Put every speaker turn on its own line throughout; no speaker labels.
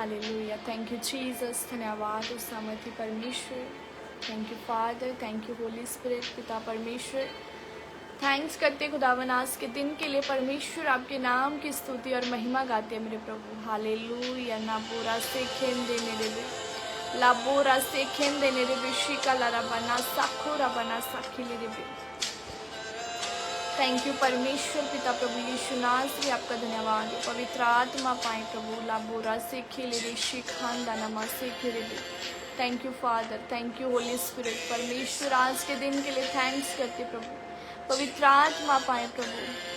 Hallelujah. Thank you Jesus. धन्यवाद उस सामर्थी परमेश्वर। Thank you father, thank you holy spirit पिता परमेश्वर। थैंक्स करते खुदावन आज के दिन के लिए परमेश्वर, आपके नाम की स्तुति और महिमा गाते हैं मेरे प्रभु। हालेलुया। ना बोरा से खेन देने रे, ला बोरा से खेन देने रे, शिका लारा बना साखो रबना साखी ले रे। थैंक यू परमेश्वर पिता प्रभु यीशु नासरी, आपका धन्यवाद है। पवित्र आत्मा पाए प्रभु, ला बोरा से खेले रे, शिखान दानमा से खेले रे। Thank you father, thank you holy spirit परमेश्वर। आज के दिन के लिए थैंक्स करते प्रभु। पवित्र आत्मा पाए प्रभु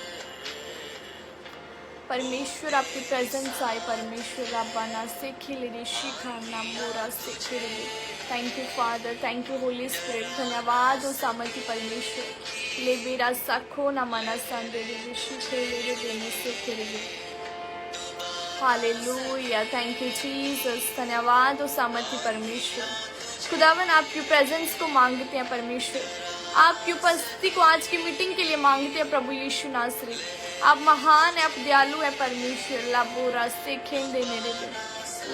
परमेश्वर, आपकी प्रेजेंस आए परमेश्वर। रब्बाना से खिले रे, शिखाना मोरा से खिले रे। Thank you father, thank you holy spirit. धन्यवाद हो सामर्थ्य परमेश्वर। ले बेरा सखो न मना संदे रे, शिखे रे देने से खिले रे। हालेलुया। Thank you Jesus. धन्यवाद हो सामर्थ्य परमेश्वर। खुदावन आपकी प्रेजेंस को मांगते हैं परमेश्वर, आपकी उपस्थिति को आज की मीटिंग के लिए मांगते हैं प्रभु यीशु नासरी। आप महान है, आप दयालु है परमेश्वर। लाबोरा से खेन देने रे,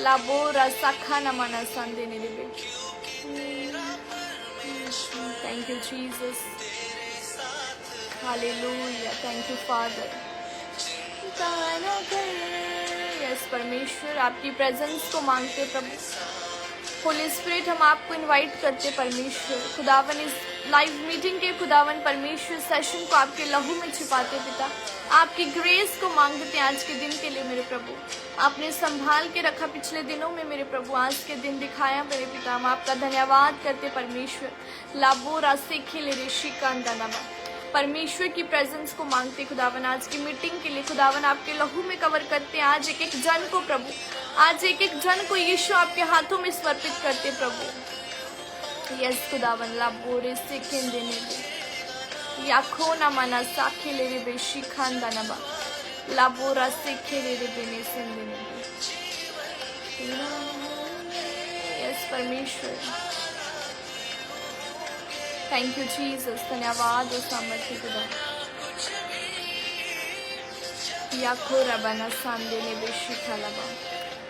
लाबोरा सखा न मना सन देने रे। Thank you Jesus. Hallelujah. Thank you father. Yes परमेश्वर, आपकी प्रेजेंस को मांगते प्रभु। होली स्पिरिट, हम आपको इनवाइट करते परमेश्वर। खुदावन इस लाइव मीटिंग के खुदावन परमेश्वर सेशन को आपके लहू में छिपाते पिता। आपकी ग्रेस को मांगते आज के दिन के लिए मेरे प्रभु। आपने संभाल के रखा पिछले दिनों में मेरे प्रभु, आज के दिन दिखाया मेरे पिता। हम आपका धन्यवाद करते परमेश्वर। लाबो रास्ते खिले ऋषि कांदानामा परमेश्वर की प्रेजेंस को मांगते खुदावन आज की मीटिंग के लिए। खुदावन आपके लहू में कवर करते आज एक एक जन को प्रभु, आज एक एक जन को यीशु आपके हाथों में समर्पित करते प्रभु। यस खुदावन लाबोरे से खेन देने दे, याखो ना मना साखी ले रे बेशी खानदा नबा, लाबोरा से खेले रे बेने से देने दे। यस परमेश्वर, थैंक यू जीसस। धन्यवाद और सामर्थ्य खुदा। याखो रबाना सांदे ने बेशी खालाबा।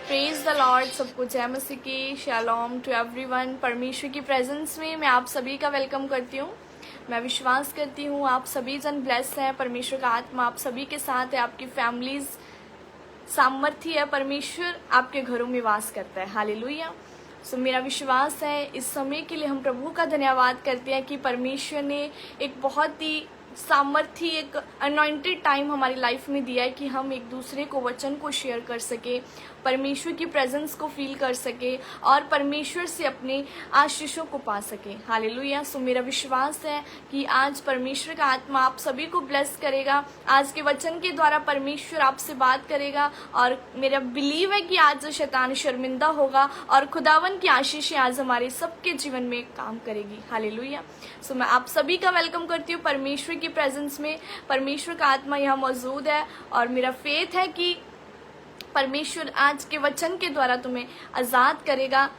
Praise the Lord. सबको जय मसीह की। Shalom to everyone. परमेश्वर की प्रेजेंस में मैं आप सभी का वेलकम करती हूँ। मैं विश्वास करती हूँ आप सभी जन ब्लेस हैं। परमेश्वर का आत्मा आप सभी के साथ है। आपकी फैमिलीज सामर्थ्य है। परमेश्वर आपके घरों में वास करता है। हालेलुया। सो मेरा विश्वास है इस समय के लिए हम प्रभु का धन्यवाद करते हैं कि परमेश्वर ने एक बहुत ही सामर्थ्य, एक अनॉइंटेड टाइम हमारी लाइफ में दिया है कि हम एक दूसरे को वचन को शेयर कर सके, परमेश्वर की प्रेजेंस को फील कर सके और परमेश्वर से अपने आशीषों को पा सके। हालेलुया। सो मेरा विश्वास है कि आज परमेश्वर का आत्मा आप सभी को ब्लेस करेगा। आज के वचन के द्वारा परमेश्वर आपसे बात करेगा और मेरा बिलीव है कि आज शैतान शर्मिंदा होगा और खुदावन की आशीषें आज हमारे सबके जीवन में काम करेगी। हालेलुया। सो मैं आप सभी का वेलकम करती हूँ परमेश्वर की प्रेजेंस में। परमेश्वर का आत्मा यहाँ मौजूद है और मेरा फेथ है कि परमेश्वर आज के वचन के द्वारा तुम्हें आजाद करेगा।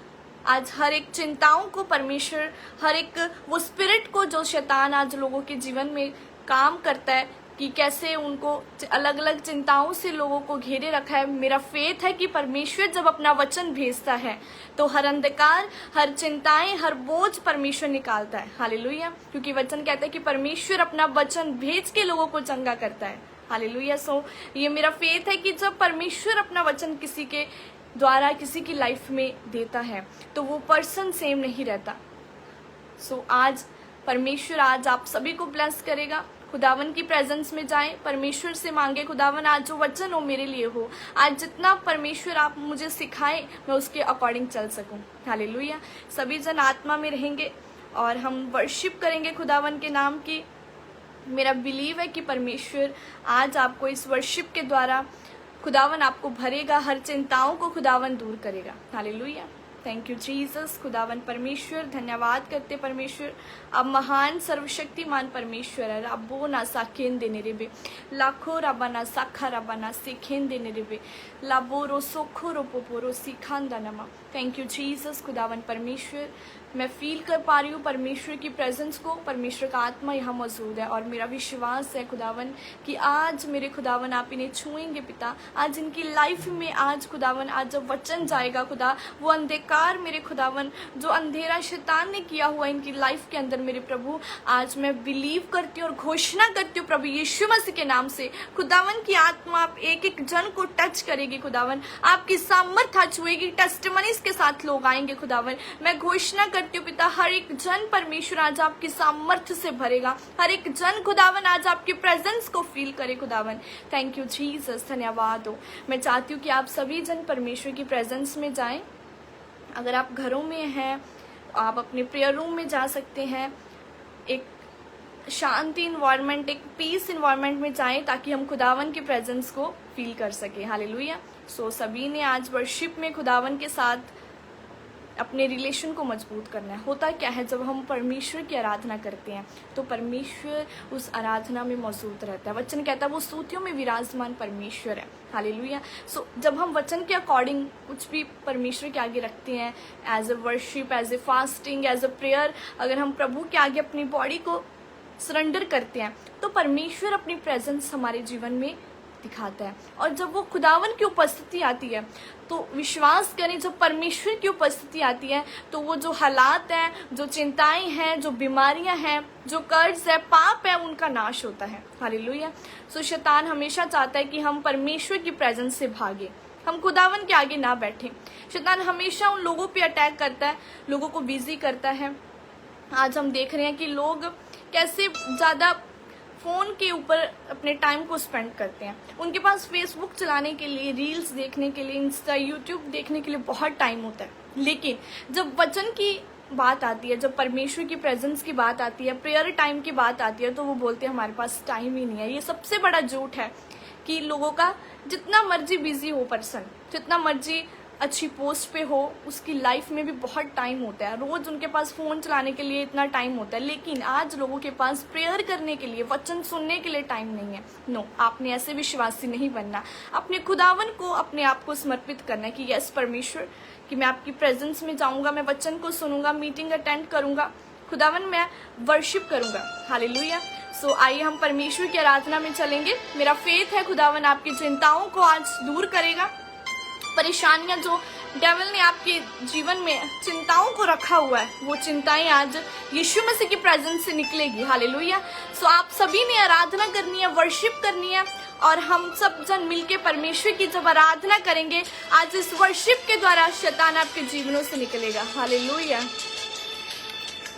आज हर एक चिंताओं को परमेश्वर, हर एक वो स्पिरिट को जो शैतान आज लोगों के जीवन में काम करता है कि कैसे उनको अलग अलग चिंताओं से लोगों को घेरे रखा है, मेरा फेथ है कि परमेश्वर जब अपना वचन भेजता है तो हर अंधकार, हर चिंताएं, हर बोझ परमेश्वर निकालता है। हालेलुया। क्योंकि वचन कहता है कि परमेश्वर अपना वचन भेज के लोगों को चंगा करता है। हालेलुया। सो ये मेरा फेथ है कि जब परमेश्वर अपना वचन किसी के द्वारा किसी की लाइफ में देता है तो वो पर्सन सेम नहीं रहता। सो आज परमेश्वर आज आप सभी को ब्लेस करेगा। खुदावन की प्रेजेंस में जाएं, परमेश्वर से मांगे खुदावन आज जो वचन हो मेरे लिए हो। आज जितना परमेश्वर आप मुझे सिखाएं मैं उसके अकॉर्डिंग चल सकूं। हालेलुया। सभी जन आत्मा में रहेंगे और हम वर्शिप करेंगे खुदावन के नाम की। मेरा बिलीव है कि परमेश्वर आज आपको इस वर्शिप के द्वारा खुदावन आपको भरेगा, हर चिंताओं को खुदावन दूर करेगा। हालेलुया। Thank you Jesus. खुदावन परमेश्वर धन्यवाद करते परमेश्वर, अब महान सर्वशक्तिमान परमेश्वर है। रब्बो ना साखेन देने रेबे, लाखो रबाना साखा रबाना सीखेन देने रेबे, लाबो रो सोखो रो पोपो रो सीखान दानमा। Thank you Jesus. खुदावन परमेश्वर, मैं फील कर पा रही हूँ परमेश्वर की प्रेजेंस को, परमेश्वर का आत्मा यहाँ मौजूद है और मेरा विश्वास है खुदावन कि आज मेरे खुदावन आप इन्हें छुएंगे पिता। आज इनकी लाइफ में आज खुदावन आज जब वचन जाएगा खुदा, वो अंधकार मेरे खुदावन जो अंधेरा शैतान ने किया हुआ इनकी लाइफ के अंदर मेरे प्रभु, आज मैं बिलीव करती हूँ और घोषणा करती हूँ प्रभु यीशु मसीह के नाम से खुदावन की आत्मा आप एक एक जन को टच करेगी खुदावन, आपकी सामर्थ आज छुएगी, टेस्टिमनीज के साथ लोग आएंगे खुदावन। मैं घोषणा करती हूँ पिता, हर एक जन परमेश्वर आज आपकी सामर्थ्य से भरेगा, हर एक जन खुदावन आज आपकी प्रेजेंस को फील करे खुदावन। थैंक यू जीसस, धन्यवाद हो। मैं चाहती हूँ कि आप सभी जन परमेश्वर की प्रेजेंस में जाएं। अगर आप घरों में हैं, आप अपने प्रेयर रूम में जा सकते हैं, एक शांति इन्वायरमेंट, एक पीस इन्वायरमेंट में जाएं ताकि हम खुदावन की प्रेजेंस को फील कर सके। हालेलुया। सो सभी ने आज वर्शिप में खुदावन के साथ अपने रिलेशन को मजबूत करना है। होता क्या है, जब हम परमेश्वर की आराधना करते हैं तो परमेश्वर उस आराधना में मौजूद रहता है। वचन कहता है वो स्तुतियों में विराजमान परमेश्वर है। हालेलुया। सो जब हम वचन के अकॉर्डिंग कुछ भी परमेश्वर के आगे रखते हैं, as a worship, as a fasting, as a prayer, अगर हम प्रभु के आगे अपनी बॉडी को सरेंडर करते हैं तो परमेश्वर अपनी प्रेजेंस हमारे जीवन में दिखाता है। और जब वो खुदावन की उपस्थिति आती है तो विश्वास करें, जब परमेश्वर की उपस्थिति आती है तो वो जो हालात हैं, जो चिंताएं हैं, जो बीमारियां हैं, जो कर्ज है, पाप है, उनका नाश होता है। हालेलुया। सो शैतान हमेशा चाहता है कि हम परमेश्वर की प्रेजेंस से भागे, हम खुदावन के आगे ना बैठे। शैतान हमेशा उन लोगों पे अटैक करता है, लोगों को बिजी करता है। आज हम देख रहे हैं कि लोग कैसे ज़्यादा फ़ोन के ऊपर अपने टाइम को स्पेंड करते हैं। उनके पास फेसबुक चलाने के लिए, रील्स देखने के लिए, इंस्टा, यूट्यूब देखने के लिए बहुत टाइम होता है, लेकिन जब वचन की बात आती है, जब परमेश्वर की प्रेजेंस की बात आती है, प्रेयर टाइम की बात आती है, तो वो बोलते हैं हमारे पास टाइम ही नहीं है। ये सबसे बड़ा झूठ है कि लोगों का जितना मर्जी बिजी हो पर्सन, जितना मर्जी अच्छी पोस्ट पे हो, उसकी लाइफ में भी बहुत टाइम होता है। रोज उनके पास फ़ोन चलाने के लिए इतना टाइम होता है, लेकिन आज लोगों के पास प्रेयर करने के लिए, वचन सुनने के लिए टाइम नहीं है। नो, आपने ऐसे विश्वासी नहीं बनना। अपने खुदावन को, अपने आप को समर्पित करना है कि यस परमेश्वर, कि मैं आपकी प्रेजेंस में जाऊंगा, मैं वचन को सुनूंगा, मीटिंग अटेंड करूंगा, खुदावन मैं वर्शिप करूंगा। हालेलुया। सो आइए हम परमेश्वर की आराधना में चलेंगे। मेरा फेथ है खुदावन आपकी चिंताओं को आज दूर करेगा। परेशानियां जो डेविल ने आपके जीवन में चिंताओं को रखा हुआ है, वो चिंताएं आज यीशु मसीह की प्रेजेंस से निकलेगी। हालेलुया। सो आप सभी ने आराधना करनी है, वर्शिप करनी है, और हम सब जन मिलके परमेश्वर की जब आराधना करेंगे, आज इस वर्शिप के द्वारा शैतान आपके जीवनों से निकलेगा। हालेलुया।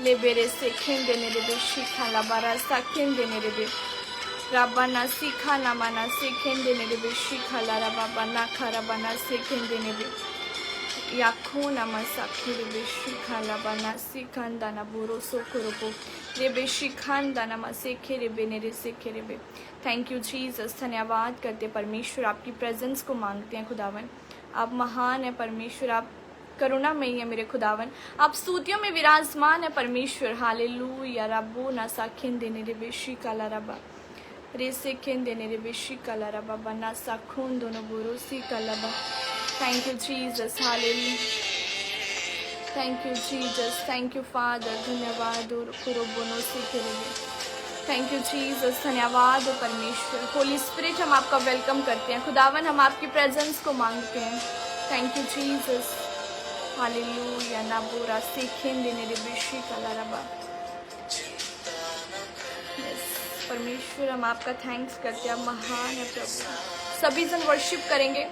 ले बेरे से खेन देने रे बे शिखा ला बारा सा खेन देने रे बे राबाना सीखा ना माना से खेन देने रे बे शिखा ला रा बाबा ना खा राबाना से खेन देने बे याखो ना मसा खे रे बे शिखा ला बाना सीखान दाना बोरो सो करो रे बे शिखान दाना मा से खे रे बे ने रे से खे रे बे। Thank you Jesus. धन्यवाद करते परमेश्वर, आपकी प्रेजेंस को मांगते हैं खुदावन। आप महान है परमेश्वर, आप करुणामयी है मेरे खुदावन, आप स्तुतियों में विराजमान है परमेश्वर। हालेलुया। रब्बो ना साखिन देने रे बेशी काला रबा रे सेखेन देने रे बेशी काला रबा बना साखून दोनों बोरो सी काला बा। Thank you Jesus. Hallelujah. Thank you Jesus. Thank you father. धन्यवाद और खुरोबोनो सीखे रे। Thank you Jesus. धन्यवाद हो परमेश्वर। होली स्पिरिट, हम आपका वेलकम करते हैं खुदावन, हम आपकी प्रेजेंस को मांगते हैं। Thank you Jesus. हालेलुया। ना बोरा सीखेन देने रे बेशी काला रबा। परमेश्वर, हम आपका थैंक्स करते हैं, आप महान है प्रभु। सभी जन वर्शिप करेंगे,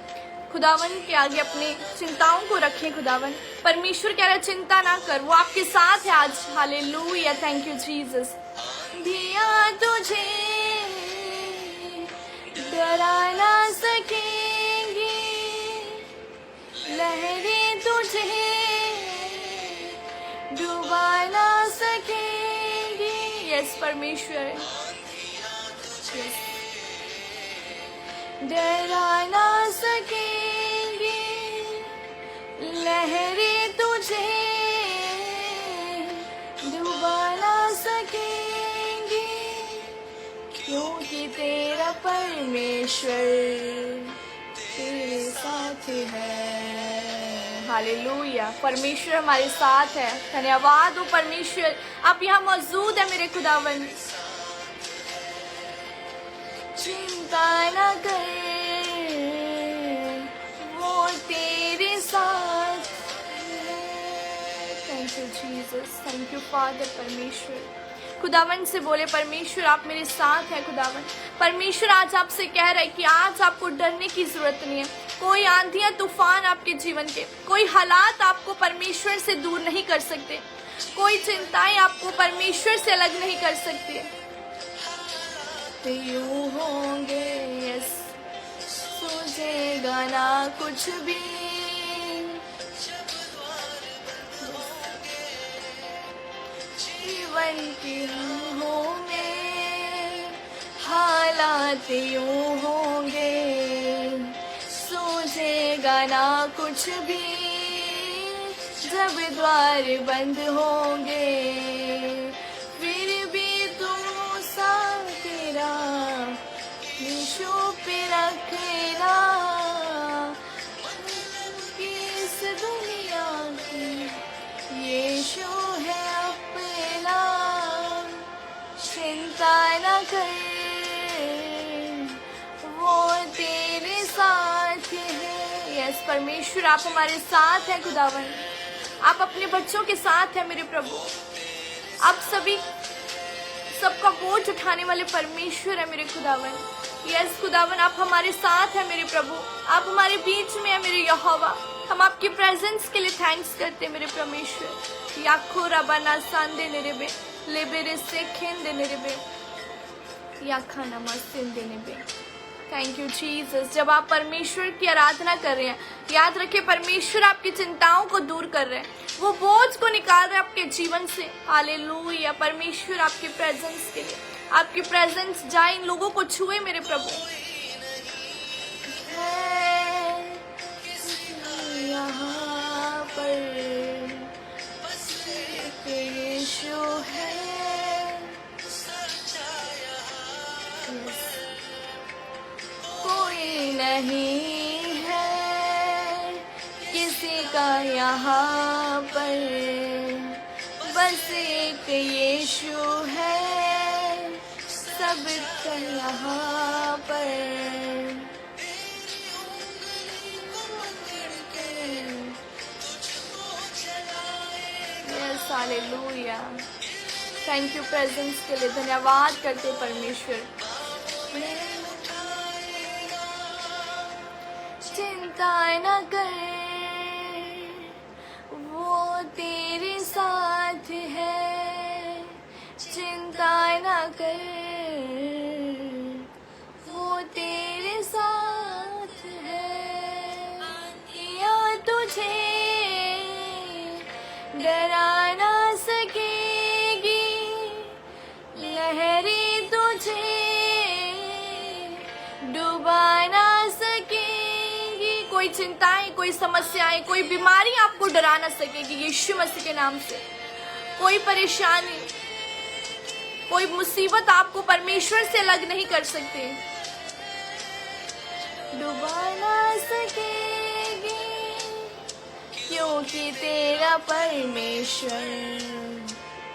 खुदावन के आगे अपनी चिंताओं को रखें। खुदावन परमेश्वर कह रहा है चिंता ना कर, वो आपके साथ है आज। हालेलुया। Thank you Jesus. दिया तुझे डरा ना सकेंगी, लहरें तुझे डुबा ना सकेंगी। यस परमेश्वर, डरा ना सकेंगी, लहरें तुझे डुबा ना सकेंगी, क्योंकि तेरा परमेश्वर तेरे साथ है। हालेलुया। परमेश्वर हमारे साथ है। धन्यवाद हो परमेश्वर, आप यहाँ मौजूद है मेरे खुदावन। चिंता न कर, वो तेरे साथ है। Thank you Jesus, thank you father. परमेश्वर खुदावन से बोले, परमेश्वर आप मेरे साथ हैं। खुदावन परमेश्वर आज आपसे कह रहे हैं कि आज आपको डरने की जरूरत नहीं है। कोई आंधियां तूफान आपके जीवन के, कोई हालात आपको परमेश्वर से दूर नहीं कर सकते, कोई चिंताएं आपको परमेश्वर से अलग नहीं कर सकती। यूं होंगे यस, सूझेगा ना कुछ भी, जीवन की राहों में हालात यूं होंगे, सूझेगा ना कुछ भी, जब द्वार बंद होंगे, फिर भी तुम सा तेरा यीशु पे रखेना, इस दुनिया की यीशु है अपना। चिंता न कर, वो तेरे साथ है। यस परमेश्वर आप हमारे साथ हैं। खुदावन आप अपने बच्चों के साथ हैं मेरे प्रभु। आप सभी सबका बोझ उठाने वाले परमेश्वर है मेरे खुदावन। यस खुदावन आप हमारे साथ हैं मेरे प्रभु, आप हमारे बीच में है मेरे यहोवा। हम आपकी प्रेजेंस के लिए थैंक्स करते हैं मेरे परमेश्वर। याखो रबाना सांदे नेरेबे लेबेरे से खेंदे नेरेबे याखा नमा सिंदे नेबे। Thank you Jesus. जब आप परमेश्वर की आराधना कर रहे हैं, याद रखिए परमेश्वर आपकी चिंताओं को दूर कर रहे हैं, वो बोझ को निकाल रहे हैं आपके जीवन से। हालेलुया। परमेश्वर आपकी प्रेजेंस के लिए, आपकी प्रेजेंस जाए इन लोगों को छुए मेरे प्रभु। यहाँ पर यीशु है, कोई नहीं है किसी का यहाँ पर, बस एक यीशु है सबका यहाँ पर। Yes hallelujah. Thank you presence के लिए धन्यवाद करते परमेश्वर। चिंता न कर, वो तेरे साथ है। चिंता न कर, वो तेरे साथ है। या तुझे डरा ना सकेगी, लहरें तुझे डुबा ना सकेगी। कोई चिंताएं, कोई समस्याएं, कोई बीमारी आपको डरा ना सकेगी यीशु मसीह के नाम से। कोई परेशानी, कोई मुसीबत आपको परमेश्वर से अलग नहीं कर सकती, डुबा ना सकेगी, क्योंकि तेरा परमेश्वर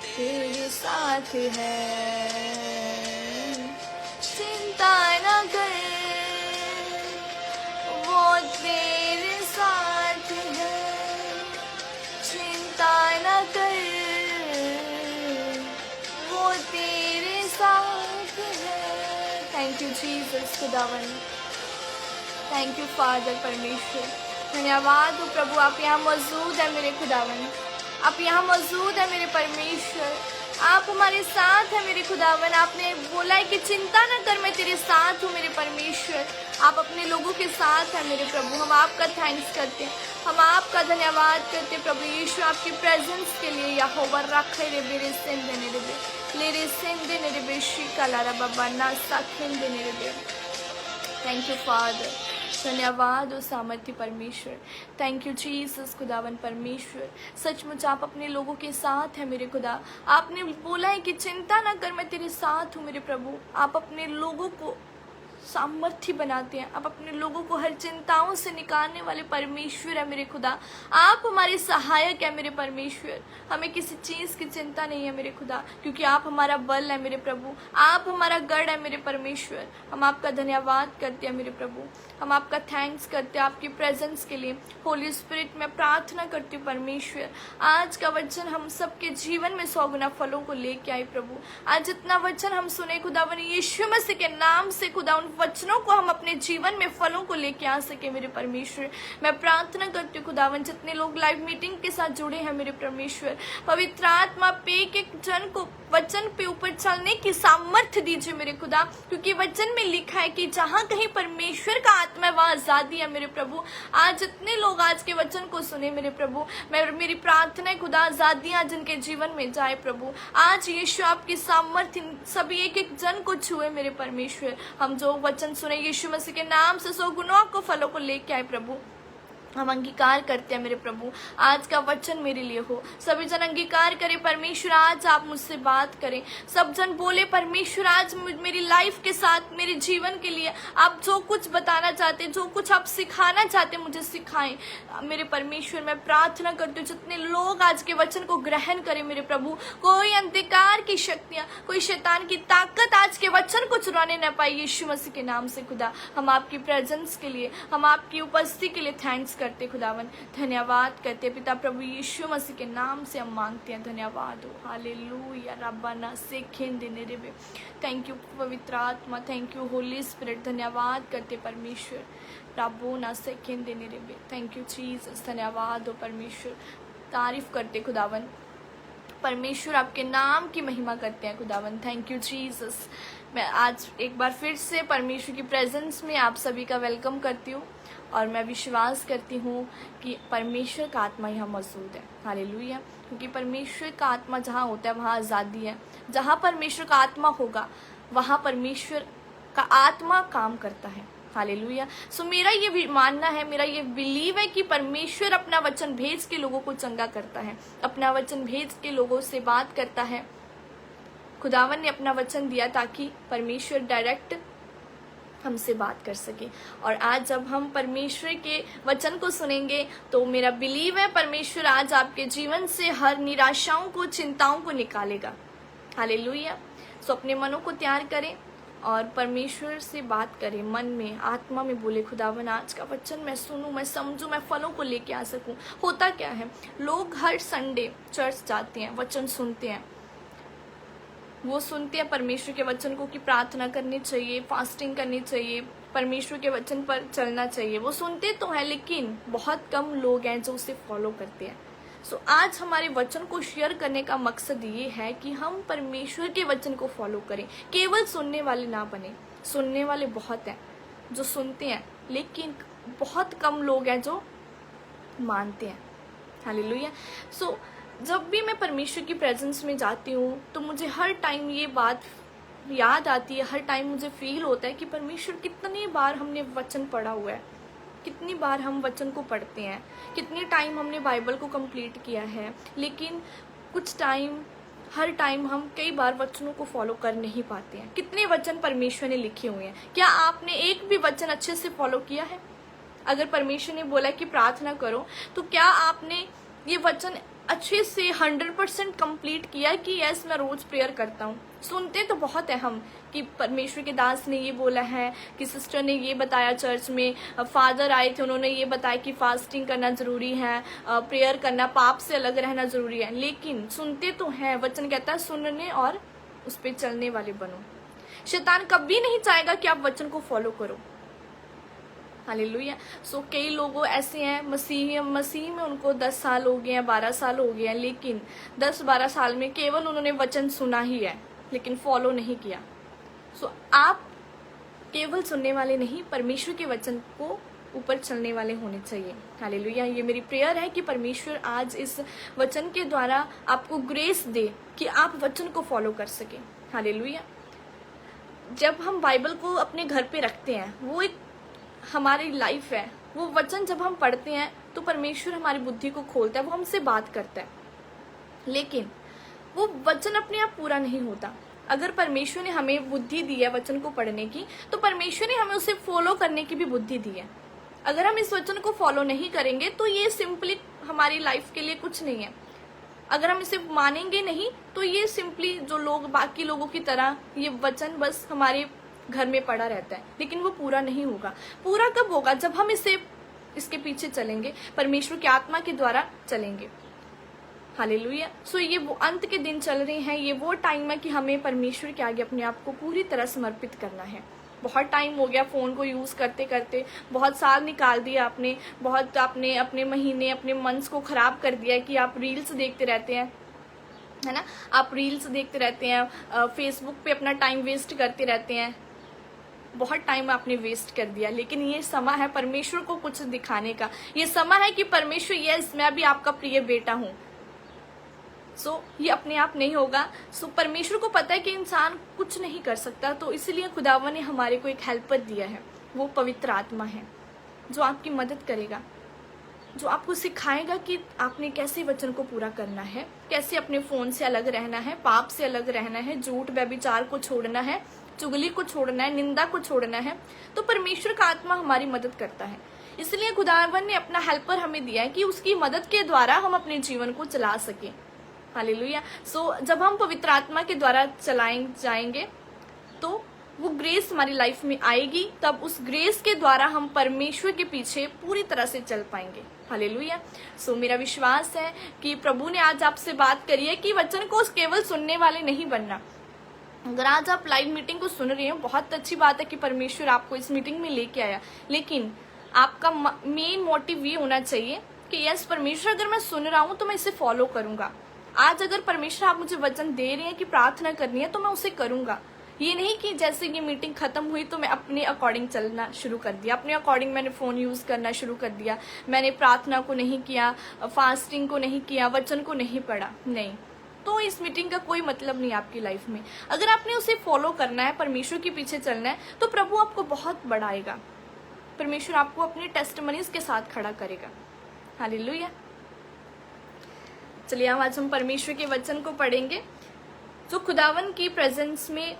तेरे साथ है। चिंता न कर, वो तेरे साथ है। चिंता न कर, वो तेरे साथ है। थैंक यू जीसस खुदावन, थैंक यू फादर परमेश्वर। धन्यवाद हो प्रभु, आप यहाँ मौजूद है मेरे खुदावन, आप यहाँ मौजूद है मेरे परमेश्वर। आप हमारे साथ हैं मेरे खुदावन। आपने बोला है कि चिंता न कर, मैं तेरे साथ हूँ मेरे परमेश्वर। आप अपने लोगों के साथ हैं मेरे प्रभु। हम आपका थैंक्स करते हैं, हम आपका धन्यवाद करते हैं प्रभु यीशु, आपकी प्रेजेंस के लिए। यहोवा रखे रे बेरे सेंदे ने रे ले रे सेंदे ने रे बेशी कलारा बाबा ना साखें दे ने रे। थैंक यू फादर, धन्यवाद और सामर्थ्य परमेश्वर। थैंक यू जीसस खुदावन परमेश्वर। सचमुच आप अपने लोगों के साथ हैं मेरे खुदा। आपने बोला है कि चिंता ना कर, मैं तेरे साथ हूँ मेरे प्रभु। आप अपने लोगों को सामर्थ्य बनाते हैं। आप अपने लोगों को हर चिंताओं से निकालने वाले परमेश्वर है मेरे खुदा। आप हमारे सहायक है मेरे परमेश्वर। हमें किसी चीज़ की चिंता नहीं है मेरे खुदा, क्योंकि आप हमारा बल है मेरे प्रभु। आप हमारा गढ़ है मेरे परमेश्वर। हम आपका धन्यवाद करते हैं मेरे प्रभु। हम आपका थैंक्स करते हैं आपकी प्रेजेंस के लिए। होली स्पिरिट में प्रार्थना करती हूँ परमेश्वर, आज का वचन हम सबके जीवन में 100 गुना फलों को लेके आए प्रभु। आज जितना वचन हम सुने खुदावन यीशु मसीह के नाम से खुदा, उन वचनों को हम अपने जीवन में फलों को लेके आ सके मेरे परमेश्वर। मैं प्रार्थना करती हूँ खुदावन, जितने लोग लाइव मीटिंग के साथ जुड़े हैं मेरे परमेश्वर, पवित्र आत्मा पे एक जन को वचन पे ऊपर चलने की सामर्थ्य दीजिए मेरे खुदा, क्योंकि वचन में लिखा है कि जहाँ कहीं परमेश्वर का आत्मा है वहाँ आजादी है मेरे प्रभु। आज जितने लोग आज के वचन को सुने मेरे प्रभु, मेरी प्रार्थना है खुदा, आजादियाँ जिनके जीवन में जाए प्रभु। आज यीशु आपकी सामर्थ्य सभी एक एक जन को छुए मेरे परमेश्वर। हम जो वचन सुने यीशु मसीह के नाम से 100 गुना को फलों को लेके आए प्रभु। हम अंगीकार करते हैं मेरे प्रभु, आज का वचन मेरे लिए हो। सभी जन अंगीकार करें परमेश्वर, आज आप मुझसे बात करें। सब जन बोले परमेश्वर, आज मेरी लाइफ के साथ, मेरे जीवन के लिए आप जो कुछ बताना चाहते, जो कुछ आप सिखाना चाहते मुझे सिखाएं मेरे परमेश्वर। मैं प्रार्थना करती हूँ जितने लोग आज के वचन को ग्रहण करें मेरे प्रभु, कोई अंधकार की शक्तियाँ, कोई शैतान की ताकत आज के वचन को चुराने न पाए यीशु मसीह के नाम से खुदा। हम आपकी प्रेजेंस के लिए, हम आपकी उपस्थिति के लिए थैंक्स करते खुदावन, धन्यवाद करते पिता प्रभु यीशु मसीह के नाम से हम मांगते हैं। धन्यवाद हो, हालेलुया रब्बाना सेखेन देने रे। थैंक यू पवित्र आत्मा, थैंक यू होली स्पिरिट। धन्यवाद करते परमेश्वर, रब्बो ना सेखेन देने रे। थैंक यू जीसस, धन्यवाद हो परमेश्वर। तारीफ करते खुदावन परमेश्वर, आपके नाम की महिमा करते हैं खुदावन। Thank you Jesus. मैं आज एक बार फिर से परमेश्वर की प्रेजेंस में आप सभी का वेलकम करती हूँ और मैं विश्वास करती हूँ कि परमेश्वर का आत्मा यहाँ मौजूद है। हालेलुया, क्योंकि परमेश्वर का आत्मा जहाँ होता है वहाँ आज़ादी है। जहाँ परमेश्वर का आत्मा होगा वहाँ परमेश्वर का आत्मा काम करता है। हालेलुया। सो मेरा ये मानना है, मेरा ये बिलीव है कि परमेश्वर अपना वचन भेज के लोगों को चंगा करता है, अपना वचन भेज के लोगों से बात करता है। खुदावन ने अपना वचन दिया ताकि परमेश्वर डायरेक्ट हमसे बात कर सके। और आज जब हम परमेश्वर के वचन को सुनेंगे तो मेरा बिलीव है परमेश्वर आज आपके जीवन से हर निराशाओं को, चिंताओं को निकालेगा। हालेलुया। सो अपने मनों को तैयार करें और परमेश्वर से बात करें, मन में, आत्मा में बोले खुदावन आज का वचन मैं सुनूं, मैं समझूं, मैं फलों को लेके आ सकूं। होता क्या है, लोग हर संडे चर्च जाते हैं, वचन सुनते हैं, वो सुनते हैं परमेश्वर के वचन को कि प्रार्थना करनी चाहिए, फास्टिंग करनी चाहिए, परमेश्वर के वचन पर चलना चाहिए। वो सुनते तो हैं लेकिन बहुत कम लोग हैं जो उसे फॉलो करते हैं। सो आज हमारे वचन को शेयर करने का मकसद ये है कि हम परमेश्वर के वचन को फॉलो करें, केवल सुनने वाले ना बने। सुनने वाले बहुत हैं जो सुनते हैं लेकिन बहुत कम लोग हैं जो मानते हैं। हालेलुया। सो जब भी मैं परमेश्वर की प्रेजेंस में जाती हूँ तो मुझे हर टाइम ये बात याद आती है, हर टाइम मुझे फील होता है कि परमेश्वर कितनी बार हमने वचन पढ़ा हुआ है, कितनी बार हम वचन को पढ़ते हैं, कितनी टाइम हमने बाइबल को कंप्लीट किया है, लेकिन कुछ टाइम, हर टाइम हम कई बार वचनों को फॉलो कर नहीं पाते हैं। कितने वचन परमेश्वर ने लिखे हुए हैं, क्या आपने एक भी वचन अच्छे से फॉलो किया है? अगर परमेश्वर ने बोला कि प्रार्थना करो तो क्या आपने ये वचन अच्छे से 100% कंप्लीट किया कि यस मैं रोज प्रेयर करता हूँ? सुनते तो बहुत है हम कि परमेश्वर के दास ने ये बोला है, कि सिस्टर ने ये बताया, चर्च में फादर आए थे उन्होंने ये बताया कि फास्टिंग करना ज़रूरी है, प्रेयर करना, पाप से अलग रहना ज़रूरी है। लेकिन सुनते तो हैं, वचन कहता है सुनने और उस पर चलने वाले बनो। शैतान कभी नहीं चाहेगा कि आप वचन को फॉलो करो। हालेलुया। सो कई लोग ऐसे हैं मसीह में उनको 10 साल हो गए हैं, 12 साल हो गए हैं, लेकिन 10-12 साल में केवल उन्होंने वचन सुना ही है लेकिन फॉलो नहीं किया। सो आप केवल सुनने वाले नहीं, परमेश्वर के वचन को ऊपर चलने वाले होने चाहिए। हालेलुया। ये मेरी प्रेयर है कि परमेश्वर आज इस वचन के द्वारा आपको ग्रेस दे कि आप वचन को फॉलो कर सके। हालेलुया। जब हम बाइबल को अपने घर पे रखते हैं, वो एक हमारी लाइफ है, वो वचन जब हम पढ़ते हैं तो परमेश्वर हमारी बुद्धि को खोलता है, वो हमसे बात करता है। लेकिन वो वचन अपने आप पूरा नहीं होता। अगर परमेश्वर ने हमें बुद्धि दी है वचन को पढ़ने की, तो परमेश्वर ने हमें उसे फॉलो करने की भी बुद्धि दी है। अगर हम इस वचन को फॉलो नहीं करेंगे तो ये सिंपली हमारी लाइफ के लिए कुछ नहीं है। अगर हम इसे मानेंगे नहीं तो ये सिंपली जो लोग बाकी लोगों की तरह ये वचन बस हमारे घर में पड़ा रहता है, लेकिन वो पूरा नहीं होगा। पूरा कब होगा? जब हम इसके पीछे चलेंगे, परमेश्वर की आत्मा के द्वारा चलेंगे। हालेलुया। सो ये वो अंत के दिन चल रहे हैं, ये वो टाइम है कि हमें परमेश्वर के आगे अपने आप को पूरी तरह समर्पित करना है। बहुत टाइम हो गया फोन को यूज करते करते, बहुत साल निकाल दिया आपने, बहुत आपने अपने महीने अपने मंथ्स को खराब कर दिया है कि आप रील्स देखते रहते हैं, है ना। आप रील्स देखते रहते हैं, फेसबुक पे अपना टाइम वेस्ट करते रहते हैं। बहुत टाइम आपने वेस्ट कर दिया, लेकिन ये समय है परमेश्वर को कुछ दिखाने का। ये समय है कि परमेश्वर, यस मैं भी आपका प्रिय बेटा हूँ। सो ये अपने आप नहीं होगा। सो परमेश्वर को पता है कि इंसान कुछ नहीं कर सकता, तो इसलिए खुदावन ने हमारे को एक हेल्पर दिया है। वो पवित्र आत्मा है जो आपकी मदद करेगा, जो आपको सिखाएगा कि आपने कैसे वचन को पूरा करना है, कैसे अपने फोन से अलग रहना है, पाप से अलग रहना है, झूठ व्यभिचार को छोड़ना है, चुगली को छोड़ना है, निंदा को छोड़ना है। तो परमेश्वर का आत्मा हमारी मदद करता है। इसलिए खुदावन ने अपना हेल्पर हमें दिया है कि उसकी मदद के द्वारा हम अपने जीवन को चला सके। हालेलुया। सो जब हम पवित्र आत्मा के द्वारा जाएंगे तो वो ग्रेस हमारी लाइफ में आएगी, तब उस ग्रेस के द्वारा हम परमेश्वर के पीछे पूरी तरह से चल पाएंगे। हालेलुया। सो मेरा विश्वास है कि प्रभु ने आज आपसे बात करी है कि वचन को केवल सुनने वाले नहीं बनना। अगर आज आप लाइव मीटिंग को सुन रहे हो, बहुत अच्छी बात है कि परमेश्वर आपको इस मीटिंग में लेके आया, लेकिन आपका मेन मोटिव ये होना चाहिए कि यस परमेश्वर, अगर मैं सुन रहा हूँ तो मैं इसे फॉलो करूंगा। आज अगर परमेश्वर आप मुझे वचन दे रहे हैं कि प्रार्थना करनी है तो मैं उसे करूंगा। ये नहीं कि जैसे ये मीटिंग खत्म हुई तो मैं अपने अकॉर्डिंग चलना शुरू कर दिया, अपने अकॉर्डिंग मैंने फोन यूज करना शुरू कर दिया, मैंने प्रार्थना को नहीं किया, फास्टिंग को नहीं किया, वचन को नहीं पढ़ा। नहीं, तो इस मीटिंग का कोई मतलब नहीं आपकी लाइफ में। अगर आपने उसे फॉलो करना है, परमेश्वर के पीछे चलना है, तो प्रभु आपको बहुत बढ़ाएगा। परमेश्वर आपको अपने टेस्टमनीज के साथ खड़ा करेगा। हालेलुया। चलिए आज हम परमेश्वर के वचन को पढ़ेंगे, जो खुदावन की प्रेजेंस में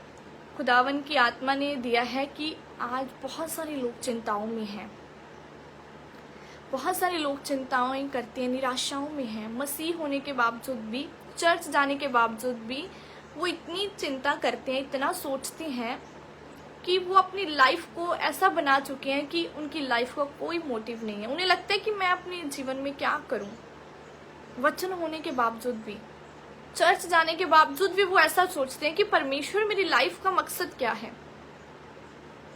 खुदावन की आत्मा ने दिया है कि आज बहुत सारे लोग चिंताओं में हैं, बहुत सारे लोग चिंताएं करते हैं, निराशाओं में हैं। मसीह होने के बावजूद भी, चर्च जाने के बावजूद भी वो इतनी चिंता करते हैं, इतना सोचते हैं कि वो अपनी लाइफ को ऐसा बना चुके हैं कि उनकी लाइफ का कोई मोटिव नहीं है। उन्हें लगता है कि मैं अपने जीवन में क्या करूं। वचन होने के बावजूद भी, चर्च जाने के बावजूद भी वो ऐसा सोचते हैं कि परमेश्वर मेरी लाइफ का मकसद क्या है।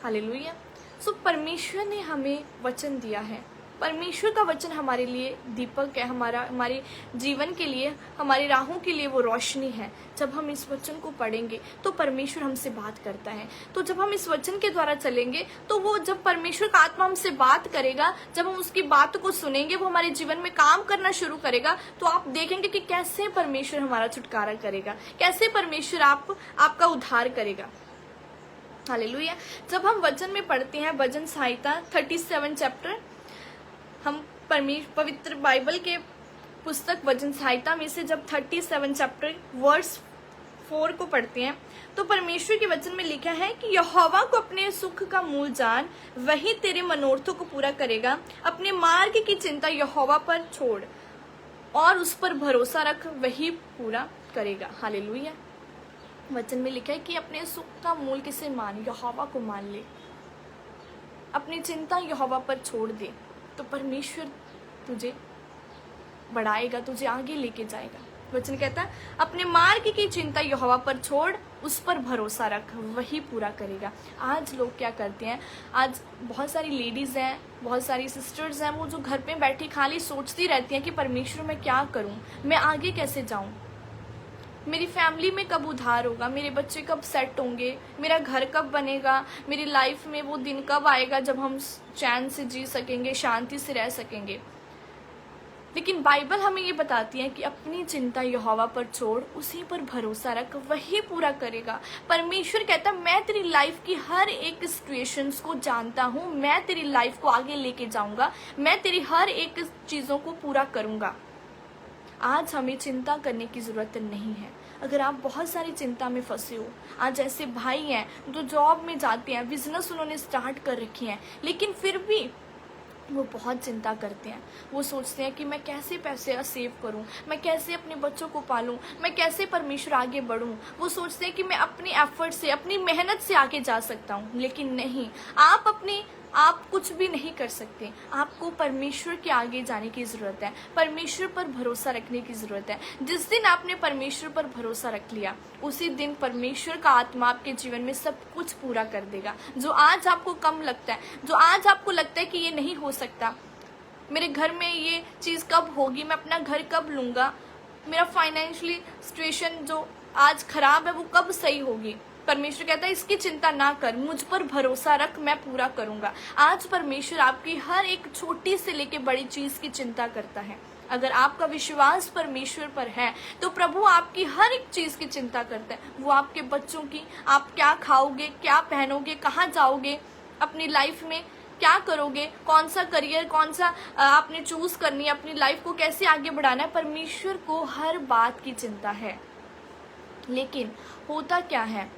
हालेलुया। सो परमेश्वर ने हमें वचन दिया है। परमेश्वर का वचन हमारे लिए दीपक है, हमारे जीवन के लिए, हमारी राहों के लिए वो रोशनी है। जब हम इस वचन को पढ़ेंगे तो परमेश्वर हमसे बात करता है। तो जब हम इस वचन के द्वारा चलेंगे तो वो, जब परमेश्वर का आत्मा हमसे बात करेगा, जब हम उसकी बात को सुनेंगे, वो हमारे जीवन में काम करना शुरू करेगा, तो आप देखेंगे कि कैसे परमेश्वर हमारा छुटकारा करेगा, कैसे परमेश्वर आपका उद्धार करेगा। हालेलुया। जब हम वचन में पढ़ते हैं, भजन संहिता 37 चैप्टर, हम पवित्र बाइबल के पुस्तक वचन संहिता में से जब 37 चैप्टर वर्स 4 को पढ़ते हैं, तो परमेश्वर के वचन में लिखा है कि यहोवा को अपने सुख का मूल जान, वही तेरे मनोरथों को पूरा करेगा। अपने मार्ग की चिंता यहोवा पर छोड़ और उस पर भरोसा रख, वही पूरा करेगा। हालेलुया। वचन में लिखा है कि अपने सुख का मूल किसे मान, यहोवा को मान ले, अपनी चिंता यहोवा पर छोड़ दे, तो परमेश्वर तुझे बढ़ाएगा, तुझे आगे लेके जाएगा। वचन कहता है अपने मार्ग की चिंता यहोवा पर छोड़, उस पर भरोसा रख, वही पूरा करेगा। आज लोग क्या करते हैं, आज बहुत सारी लेडीज हैं, बहुत सारी सिस्टर्स हैं, वो जो घर पे बैठी खाली सोचती रहती हैं कि परमेश्वर मैं क्या करूं, मैं आगे कैसे जाऊं, मेरी फैमिली में कब उद्धार होगा, मेरे बच्चे कब सेट होंगे, मेरा घर कब बनेगा, मेरी लाइफ में वो दिन कब आएगा जब हम चैन से जी सकेंगे, शांति से रह सकेंगे। लेकिन बाइबल हमें ये बताती है कि अपनी चिंता यहोवा पर छोड़, उसी पर भरोसा रख, वही पूरा करेगा। परमेश्वर कहता है मैं तेरी लाइफ की हर एक सिचुएशंस को जानता हूँ, मैं तेरी लाइफ को आगे लेके जाऊंगा, मैं तेरी हर एक चीजों को पूरा करूंगा। आज हमें चिंता करने की जरूरत नहीं है। अगर आप बहुत सारी चिंता में फंसे हो, आज ऐसे भाई हैं जो जॉब में जाते हैं, बिजनेस उन्होंने स्टार्ट कर रखी हैं, लेकिन फिर भी वो बहुत चिंता करते हैं। वो सोचते हैं कि मैं कैसे पैसे सेव करूं, मैं कैसे अपने बच्चों को पालूं, मैं कैसे परमेश्वर आगे बढ़ूं। वो सोचते हैं कि मैं अपनी एफर्ट से, अपनी मेहनत से आगे जा सकता हूं, लेकिन नहीं, आप कुछ भी नहीं कर सकते। आपको परमेश्वर के आगे जाने की ज़रूरत है, परमेश्वर पर भरोसा रखने की ज़रूरत है। जिस दिन आपने परमेश्वर पर भरोसा रख लिया, उसी दिन परमेश्वर का आत्मा आपके जीवन में सब कुछ पूरा कर देगा। जो आज आपको कम लगता है, जो आज आपको लगता है कि ये नहीं हो सकता, मेरे घर में ये चीज़ कब होगी, मैं अपना घर कब लूँगा, मेरा फाइनेंशियली सिचुएशन जो आज खराब है वो कब सही होगी, परमेश्वर कहता है इसकी चिंता ना कर, मुझ पर भरोसा रख, मैं पूरा करूंगा। आज परमेश्वर आपकी हर एक छोटी से लेके बड़ी चीज की चिंता करता है। अगर आपका विश्वास परमेश्वर पर है तो प्रभु आपकी हर एक चीज की चिंता करता है। वो आपके बच्चों की, आप क्या खाओगे, क्या पहनोगे, कहाँ जाओगे, अपनी लाइफ में क्या करोगे, कौन सा करियर, कौन सा आपने चूज करनी है, अपनी लाइफ को कैसे आगे बढ़ाना है, परमेश्वर को हर बात की चिंता है। लेकिन होता क्या है,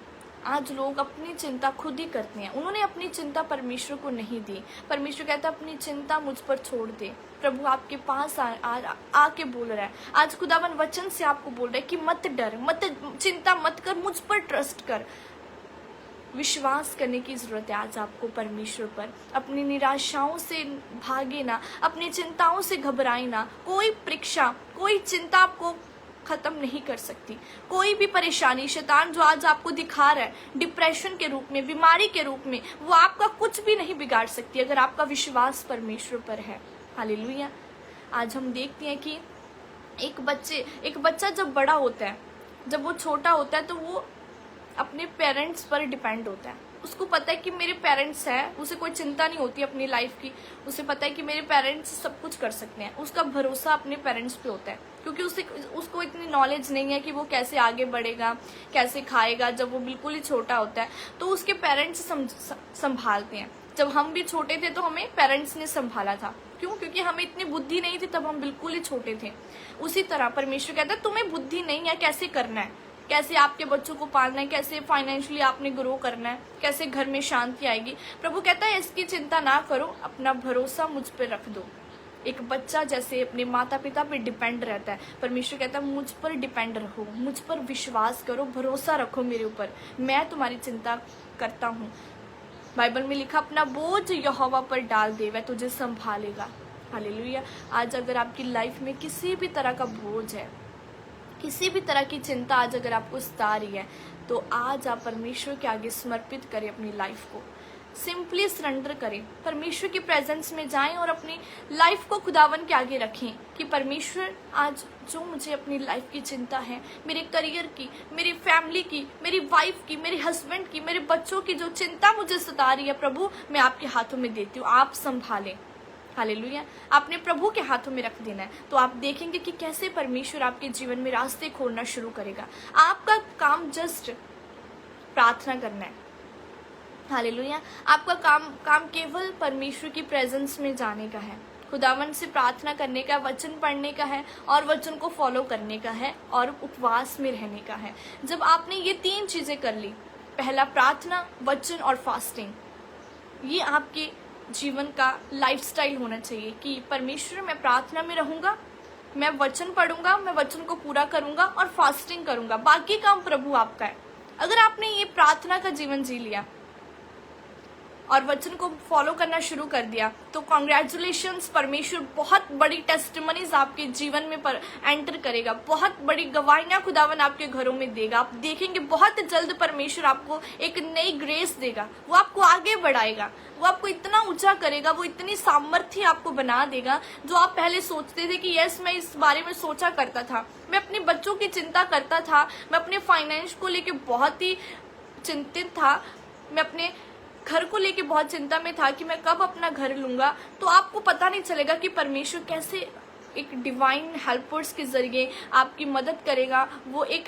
आज लोग अपनी चिंता खुद ही करते हैं। उन्होंने अपनी चिंता परमेश्वर को नहीं दी। परमेश्वर कहता है अपनी चिंता मुझ पर छोड़ दे। प्रभु आपके पास आके बोल रहा है, आज खुदावन वचन से आपको बोल रहा है कि मत डर, मत चिंता मत कर, मुझ पर ट्रस्ट कर। विश्वास करने की जरूरत है आज आपको परमेश्वर पर। अपनी निराशाओं से भागे ना, अपनी चिंताओं से घबराए ना। कोई परीक्षा, कोई चिंता आपको खत्म नहीं कर सकती। कोई भी परेशानी शैतान जो आज आपको दिखा रहा है डिप्रेशन के रूप में, बीमारी के रूप में, वो आपका कुछ भी नहीं बिगाड़ सकती अगर आपका विश्वास परमेश्वर पर है। हालेलुया। आज हम देखते हैं कि एक बच्चा जब बड़ा होता है, जब वो छोटा होता है तो वो अपने पेरेंट्स पर डिपेंड होता है। उसको पता है कि मेरे पेरेंट्स हैं, उसे कोई चिंता नहीं होती अपनी लाइफ की। उसे पता है कि मेरे पेरेंट्स सब कुछ कर सकते हैं। उसका भरोसा अपने पेरेंट्स पे होता है, क्योंकि उसको इतनी नॉलेज नहीं है कि वो कैसे आगे बढ़ेगा, कैसे खाएगा। जब वो बिल्कुल ही छोटा होता है तो उसके पेरेंट्स संभालते हैं। जब हम भी छोटे थे तो हमें पेरेंट्स ने संभाला था। क्यों? क्योंकि हमें इतनी बुद्धि नहीं थी, तब हम बिल्कुल ही छोटे थे। उसी तरह परमेश्वर कहता है तुम्हें बुद्धि नहीं है कैसे करना है, कैसे आपके बच्चों को पालना है, कैसे फाइनेंशियली आपने ग्रो करना है, कैसे घर में शांति आएगी। प्रभु कहता है इसकी चिंता ना करो, अपना भरोसा मुझ पर रख दो। एक बच्चा जैसे अपने माता पिता पे डिपेंड रहता है, परमेश्वर कहता है मुझ पर डिपेंड रहो, मुझ पर विश्वास करो, भरोसा रखो मेरे ऊपर, मैं तुम्हारी चिंता करता हूँ। बाइबल में लिखा अपना बोझ यहोवा पर डाल दे, वह तुझे संभालेगा। हालेलुया। आज अगर आपकी लाइफ में किसी भी तरह का बोझ है, किसी भी तरह की चिंता आज अगर आपको सता रही है, तो आज आप परमेश्वर के आगे समर्पित करें अपनी लाइफ को, सिंपली सरेंडर करें, परमेश्वर की प्रेजेंस में जाएं और अपनी लाइफ को खुदावन के आगे रखें कि परमेश्वर आज जो मुझे अपनी लाइफ की चिंता है, मेरे करियर की, मेरी फैमिली की, मेरी वाइफ की, मेरे हस्बैंड की, मेरे बच्चों की जो चिंता मुझे सता रही है, प्रभु मैं आपके हाथों में देती हूँ, आप संभालें। हालेलुया। आपने प्रभु के हाथों में रख देना है, तो आप देखेंगे कि कैसे परमेश्वर आपके जीवन में रास्ते खोलना शुरू करेगा। आपका काम जस्ट प्रार्थना करना है। हालेलुया। आपका काम केवल परमेश्वर की प्रेजेंस में जाने का है, खुदावन से प्रार्थना करने का, वचन पढ़ने का है और वचन को फॉलो करने का है और उपवास में रहने का है। जब आपने ये 3 चीजें कर ली, पहला प्रार्थना, वचन और फास्टिंग, ये आपके जीवन का लाइफस्टाइल होना चाहिए कि परमेश्वर मैं प्रार्थना में रहूंगा, मैं वचन पढ़ूंगा, मैं वचन को पूरा करूंगा और फास्टिंग करूंगा, बाकी काम प्रभु आपका है। अगर आपने ये प्रार्थना का जीवन जी लिया और वचन को फॉलो करना शुरू कर दिया तो कॉन्ग्रेचुलेशंस, परमेश्वर बहुत बड़ी टेस्टिमनीज आपके जीवन में एंटर करेगा, बहुत बड़ी गवाहियां खुदावन आपके घरों में देगा। आप देखेंगे बहुत जल्द परमेश्वर आपको एक नई ग्रेस देगा, वो आपको आगे बढ़ाएगा, वो आपको इतना ऊंचा करेगा, वो इतनी सामर्थ्य आपको बना देगा। जो आप पहले सोचते थे कि यस मैं इस बारे में सोचा करता था, मैं अपने बच्चों की चिंता करता था, मैं अपने फाइनेंस को लेके बहुत ही चिंतित था, मैं अपने घर को लेके बहुत चिंता में था कि मैं कब अपना घर लूंगा, तो आपको पता नहीं चलेगा कि परमेश्वर कैसे एक डिवाइन हेल्पर्स के जरिए आपकी मदद करेगा। वो एक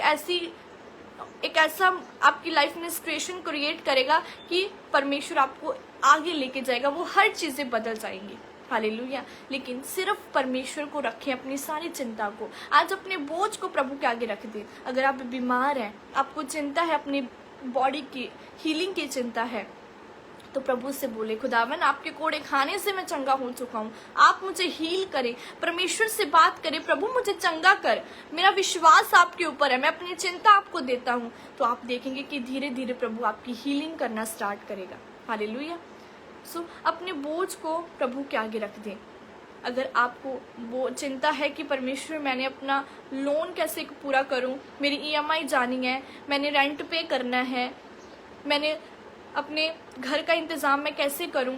ऐसा आपकी लाइफ में सिचुएशन क्रिएट करेगा कि परमेश्वर आपको आगे लेके जाएगा, वो हर चीजें बदल जाएंगी। हालेलुया। लेकिन सिर्फ परमेश्वर को रखें, अपनी सारी चिंता को। आज अपने बोझ को प्रभु के आगे रख दें। अगर आप बीमार हैं, आपको चिंता है, अपनी बॉडी की हीलिंग की चिंता है, तो प्रभु से बोले, खुदावन आपके कोड़े खाने से मैं चंगा हो चुका हूँ, आप मुझे हील करें। परमेश्वर से बात करें, प्रभु मुझे चंगा कर, मेरा विश्वास आपके ऊपर है, मैं अपनी चिंता आपको देता हूँ। तो आप देखेंगे कि धीरे धीरे प्रभु आपकी हीलिंग करना स्टार्ट करेगा। हालेलुया। सो अपने बोझ को प्रभु के आगे रख दें। अगर आपको वो चिंता है कि परमेश्वर मैंने अपना लोन कैसे पूरा करूं, मेरी ईएमआई जानी है, मैंने रेंट पे करना है, मैंने अपने घर का इंतज़ाम मैं कैसे करूं,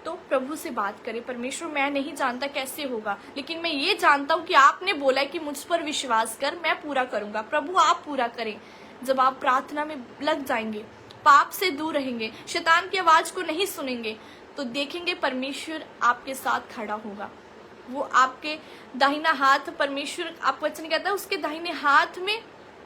तो प्रभु से बात करें। परमेश्वर मैं नहीं जानता कैसे होगा, लेकिन मैं ये जानता हूँ कि आपने बोला है कि मुझ पर विश्वास कर, मैं पूरा करूंगा। प्रभु आप पूरा करें। जब आप प्रार्थना में लग जाएंगे, पाप से दूर रहेंगे, शैतान की आवाज को नहीं सुनेंगे, तो देखेंगे परमेश्वर आपके साथ खड़ा होगा। वो आपके दाहिना हाथ, परमेश्वर आप वचन कहता है उसके दाहिने हाथ में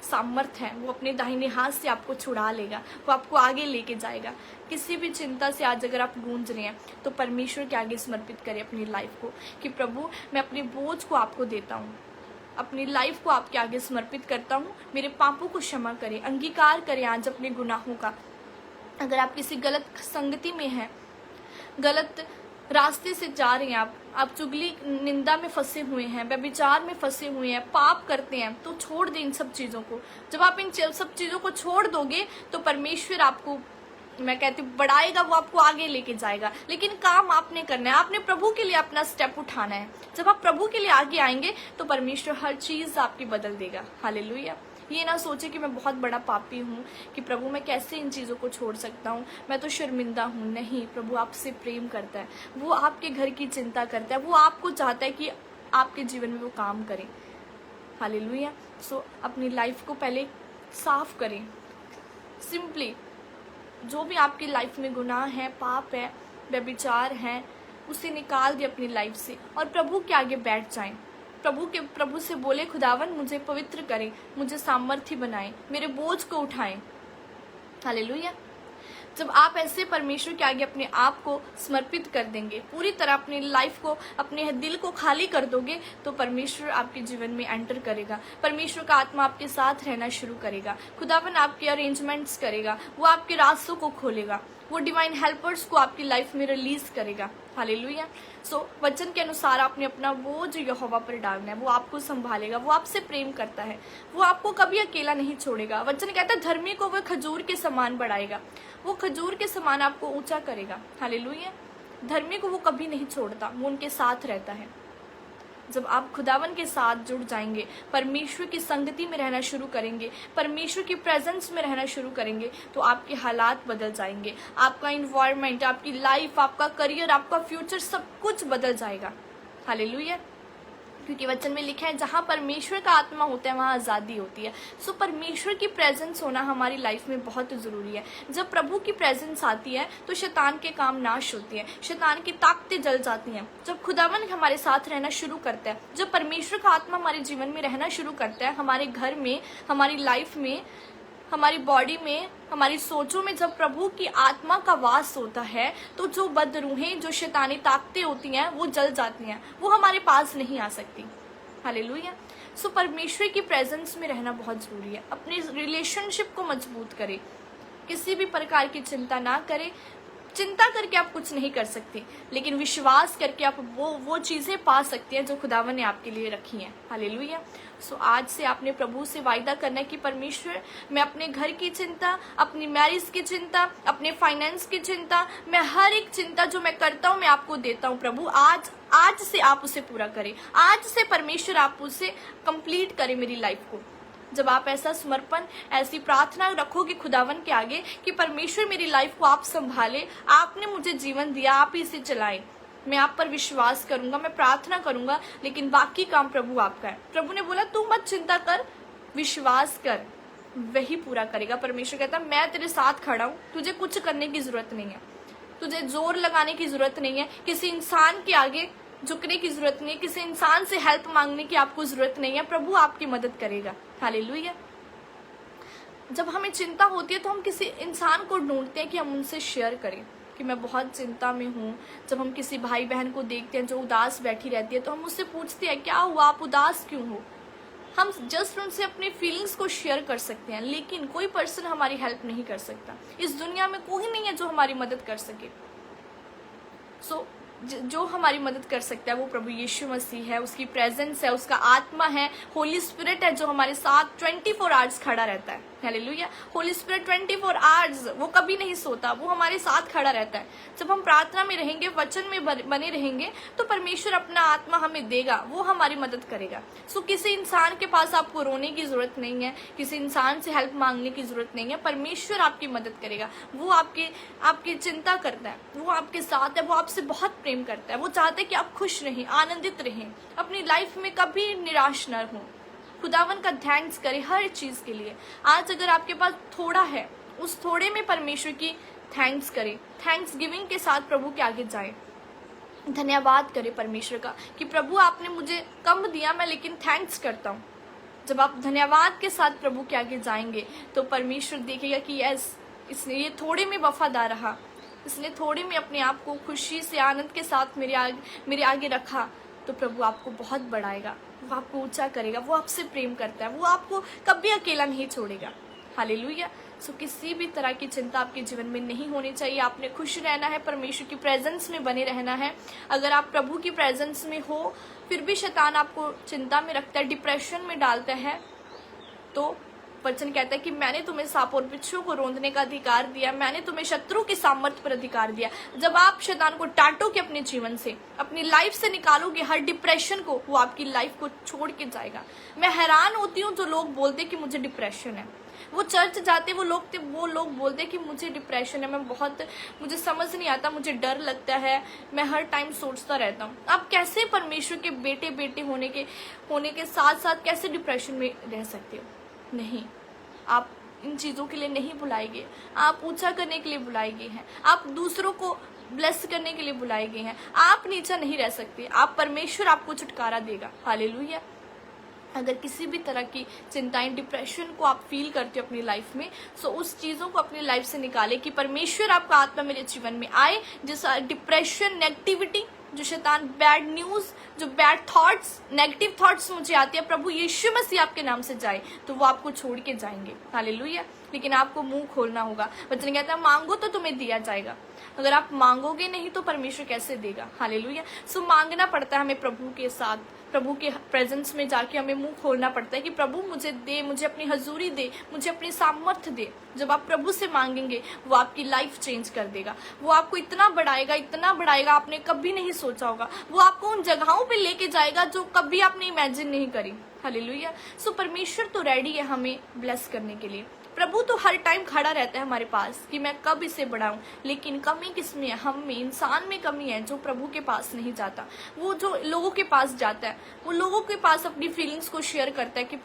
सामर्थ्य है, वो अपने दाहिने हाथ से आपको छुड़ा लेगा, वो आपको आगे लेके जाएगा। किसी भी चिंता से आज अगर आप गूंज रहे हैं, तो परमेश्वर के आगे समर्पित करें अपनी लाइफ को कि प्रभु मैं अपने बोझ को आपको देता हूँ, अपनी लाइफ को आपके आगे समर्पित करता हूँ, मेरे पापों को क्षमा करें। अंगीकार करें आज अपने गुनाहों का। अगर आप किसी गलत संगति में हैं, गलत रास्ते से जा रहे हैं, आप चुगली निंदा में फंसे हुए हैं, व्यभिचार में फंसे हुए हैं, पाप करते हैं, तो छोड़ दें इन सब चीज़ों को। जब आप इन सब चीज़ों को छोड़ दोगे, तो परमेश्वर आपको, मैं कहती हूँ, बढ़ाएगा, वो आपको आगे लेके जाएगा। लेकिन काम आपने करना है, आपने प्रभु के लिए अपना स्टेप उठाना है। जब आप प्रभु के लिए आगे आएंगे, तो परमेश्वर हर चीज़ आपकी बदल देगा। हालेलुया। ये ना सोचे कि मैं बहुत बड़ा पापी हूँ, कि प्रभु मैं कैसे इन चीज़ों को छोड़ सकता हूँ, मैं तो शर्मिंदा हूँ। नहीं, प्रभु आपसे प्रेम करता है, वो आपके घर की चिंता करता है, वो आपको चाहता है कि आपके जीवन में वो काम करें। हालेलुया। सो अपनी लाइफ को पहले साफ करें। सिंपली जो भी आपकी लाइफ में गुनाह है, पाप है, व्यभिचार है, उसे निकाल दिए अपनी लाइफ से और प्रभु के आगे बैठ जाएं। प्रभु से बोले, खुदावन मुझे पवित्र करें, मुझे सामर्थ्य बनाएं, मेरे बोझ को उठाएं। हालेलुया। जब आप ऐसे परमेश्वर के आगे अपने आप को समर्पित कर देंगे, पूरी तरह अपनी लाइफ को, अपने दिल को खाली कर दोगे, तो परमेश्वर आपके जीवन में एंटर करेगा। परमेश्वर का आत्मा आपके साथ रहना शुरू करेगा। खुदावन आपके अरेंजमेंट्स करेगा, वो आपके रास्तों को खोलेगा, वो डिवाइन हेल्पर्स को आपकी लाइफ में रिलीज करेगा। हालेलुया। सो वचन के अनुसार आपने अपना वो जो यहोवा पर डालना है, वो आपको संभालेगा, वो आपसे प्रेम करता है, वो आपको कभी अकेला नहीं छोड़ेगा। वचन कहता है धर्मी को वह खजूर के समान बढ़ाएगा, वो खजूर के समान आपको ऊंचा करेगा। हालेलुया। धर्मी को वो कभी नहीं छोड़ता, वो उनके साथ रहता है। जब आप खुदावन के साथ जुड़ जाएंगे, परमेश्वर की संगति में रहना शुरू करेंगे, परमेश्वर की प्रेजेंस में रहना शुरू करेंगे, तो आपके हालात बदल जाएंगे, आपका इन्वायरमेंट, आपकी लाइफ, आपका करियर, आपका फ्यूचर, सब कुछ बदल जाएगा। हालेलुया। क्योंकि वचन में लिखा है जहाँ परमेश्वर का आत्मा होता है वहाँ आज़ादी होती है। सो परमेश्वर की प्रेजेंस होना हमारी लाइफ में बहुत ज़रूरी है। जब प्रभु की प्रेजेंस आती है तो शैतान के काम नाश होते हैं, शैतान की ताकतें जल जाती हैं। जब खुदावन हमारे साथ रहना शुरू करता है, जब परमेश्वर का आत्मा हमारे जीवन में रहना शुरू करता है, हमारे घर में, हमारी लाइफ में, हमारी बॉडी में, हमारी सोचों में जब प्रभु की आत्मा का वास होता है, तो जो बदरूहें, जो शैतानी ताकतें होती हैं, वो जल जाती हैं, वो हमारे पास नहीं आ सकती। हालेलुया। सो परमेश्वर की प्रेजेंस में रहना बहुत जरूरी है। अपने रिलेशनशिप को मजबूत करें, किसी भी प्रकार की चिंता ना करें। चिंता करके आप कुछ नहीं कर सकते, लेकिन विश्वास करके आप वो चीजें पा सकते हैं जो खुदावन ने आपके लिए रखी हैं। हालेलुया। सो आज से आपने प्रभु से वायदा करना है कि परमेश्वर, मैं अपने घर की चिंता, अपनी मैरिज की चिंता, अपने फाइनेंस की चिंता, मैं हर एक चिंता जो मैं करता हूँ मैं आपको देता हूँ। प्रभु आज से आप उसे पूरा करें, आज से परमेश्वर आप उसे कंप्लीट करें मेरी लाइफ को। जब आप ऐसा समर्पण, ऐसी प्रार्थना रखोगे खुदावन के आगे कि परमेश्वर मेरी लाइफ को आप संभाले, आपने मुझे जीवन दिया, आप ही इसे चलाएं, मैं आप पर विश्वास करूंगा, मैं प्रार्थना करूंगा, लेकिन बाकी काम प्रभु आपका है। प्रभु ने बोला तू मत चिंता कर, विश्वास कर, वही पूरा करेगा। परमेश्वर कहता मैं तेरे साथ खड़ा हूं, तुझे कुछ करने की जरूरत नहीं है, तुझे जोर लगाने की जरूरत नहीं है, किसी इंसान के आगे झुकने की जरूरत नहीं है, किसी इंसान से हेल्प मांगने की आपको जरूरत नहीं है। प्रभु आपकी मदद करेगा। हालेलुया। जब हमें चिंता होती है तो हम किसी इंसान को ढूंढते हैं कि हम उनसे शेयर करें कि कि मैं बहुत चिंता में हूँ। जब हम किसी भाई बहन को देखते हैं जो उदास बैठी रहती है तो हम उससे पूछते हैं क्या हुआ, आप उदास क्यों हो। हम जस्ट उनसे अपने फीलिंग्स को शेयर कर सकते हैं, लेकिन कोई पर्सन हमारी हेल्प नहीं कर सकता। इस दुनिया में कोई नहीं है जो हमारी मदद कर सके। जो हमारी मदद कर सकता है वो प्रभु यीशु मसीह है, उसकी प्रेजेंस है, उसका आत्मा है, होली स्पिरिट है जो हमारे साथ 24 आवर्स खड़ा रहता है। हालेलुया। होली स्पिरिट 24 आवर्स, वो कभी नहीं सोता, वो हमारे साथ खड़ा रहता है। जब हम प्रार्थना में रहेंगे, वचन में बने रहेंगे तो परमेश्वर अपना आत्मा हमें देगा, वो हमारी मदद करेगा। किसी इंसान के पास आपको रोने की जरूरत नहीं है, किसी इंसान से हेल्प मांगने की जरूरत नहीं है। परमेश्वर आपकी मदद करेगा। वो आपकी चिंता करता है, वो आपके साथ है, वो आपसे बहुत प्रेम करता है। वो चाहता है कि आप खुश रहें, आनंदित रहें, अपनी लाइफ में कभी निराश न हो। खुदावन का थैंक्स करें हर चीज के लिए। आज अगर आपके पास थोड़ा है, उस थोड़े में परमेश्वर की थैंक्स करें, थैंक्स गिविंग के साथ प्रभु के आगे जाएं, धन्यवाद करें परमेश्वर का कि प्रभु आपने मुझे कम दिया, मैं लेकिन थैंक्स करता हूँ। जब आप धन्यवाद के साथ प्रभु के आगे जाएंगे तो परमेश्वर देखेगा कि यस, इसने ये थोड़े में वफादार रहा, इसने थोड़े में अपने आप को खुशी से आनंद के साथ मेरे आगे रखा, तो प्रभु आपको बहुत बढ़ाएगा, वो आपको ऊंचा करेगा। वो आपसे प्रेम करता है, वो आपको कभी अकेला नहीं छोड़ेगा। हालेलुया। किसी भी तरह की चिंता आपके जीवन में नहीं होनी चाहिए। आपने खुश रहना है, परमेश्वर की प्रेजेंस में बने रहना है। अगर आप प्रभु की प्रेजेंस में हो फिर भी शैतान आपको चिंता में रखता है, डिप्रेशन में डालता है, तो वचन कहता है कि मैंने तुम्हें सांप और बिच्छू को रौंदने का अधिकार दिया, मैंने तुम्हें शत्रु के सामर्थ्य पर अधिकार दिया। जब आप शैतान को डांटोगे, अपने जीवन से, अपनी लाइफ से निकालोगे हर डिप्रेशन को, वो आपकी लाइफ को छोड़ के जाएगा। मैं हैरान होती हूँ जो लोग बोलते कि मुझे डिप्रेशन है। वो चर्च जाते वो लोग बोलते कि मुझे डिप्रेशन है, मुझे समझ नहीं आता, मुझे डर लगता है, मैं हर टाइम सोचता रहता हूँ। आप कैसे परमेश्वर के बेटे होने के साथ साथ कैसे डिप्रेशन में रह सकते हो? नहीं, आप इन चीजों के लिए नहीं बुलाए गए, आप ऊंचा करने के लिए बुलाए गए हैं, आप दूसरों को ब्लेस करने के लिए बुलाए गए हैं। आप नीचा नहीं रह सकते, आप परमेश्वर आपको छुटकारा देगा। हालेलुया। अगर किसी भी तरह की चिंताएं, डिप्रेशन को आप फील करते हो अपनी लाइफ में, सो उस चीजों को अपनी लाइफ से निकाले कि परमेश्वर आपका आत्मा मेरे जीवन में आए। जिस डिप्रेशन, नेगेटिविटी, जो शैतान, बैड न्यूज, जो बैड थॉट्स, नेगेटिव थॉट्स मुझे आती है, प्रभु यीशु मसीह आपके नाम से जाए तो वो आपको छोड़ के जाएंगे। हालेलुया। लेकिन आपको मुंह खोलना होगा। वचन कहता है मांगो तो तुम्हें दिया जाएगा। अगर आप मांगोगे नहीं तो परमेश्वर कैसे देगा? हालेलुया। मांगना पड़ता है हमें प्रभु के साथ, प्रभु के प्रेजेंस में जाके हमें मुंह खोलना पड़ता है कि प्रभु मुझे दे, मुझे अपनी हजूरी दे, मुझे अपनी सामर्थ्य दे। जब आप प्रभु से मांगेंगे वो आपकी लाइफ चेंज कर देगा। वो आपको इतना बढ़ाएगा आपने कभी नहीं सोचा होगा। वो आपको उन जगहों पे लेके जाएगा जो कभी आपने इमेजिन नहीं करी। हालेलुया। परमेश्वर तो रेडी है हमें ब्लेस करने के लिए। प्रभु तो हर टाइम खड़ा रहता है हमारे पास कि मैं कब इसे बढ़ाऊं। लेकिन कमी किसमें है? हम में, इंसान में कमी है जो प्रभु के पास नहीं जाता। वो जो लोगों के पास जाता है, वो लोगों के पास अपनी फीलिंग्स को शेयर करता है कि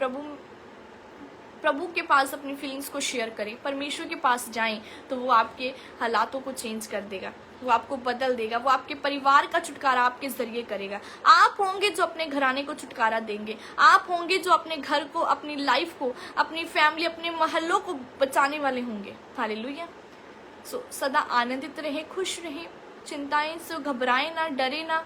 प्रभु के पास अपनी फीलिंग्स को शेयर करें। परमेश्वर के पास जाएं तो वो आपके हालातों को चेंज कर देगा, वो आपको बदल देगा, वो आपके परिवार का छुटकारा आपके जरिए करेगा। आप होंगे जो अपने घराने को छुटकारा देंगे। आप होंगे जो अपने घर को, अपनी लाइफ को, अपनी फैमिली, अपने मोहल्लों को बचाने वाले होंगे। हालेलुया। सदा आनंदित रहे, खुश रहे, चिंताएं से घबराए ना, डरे ना।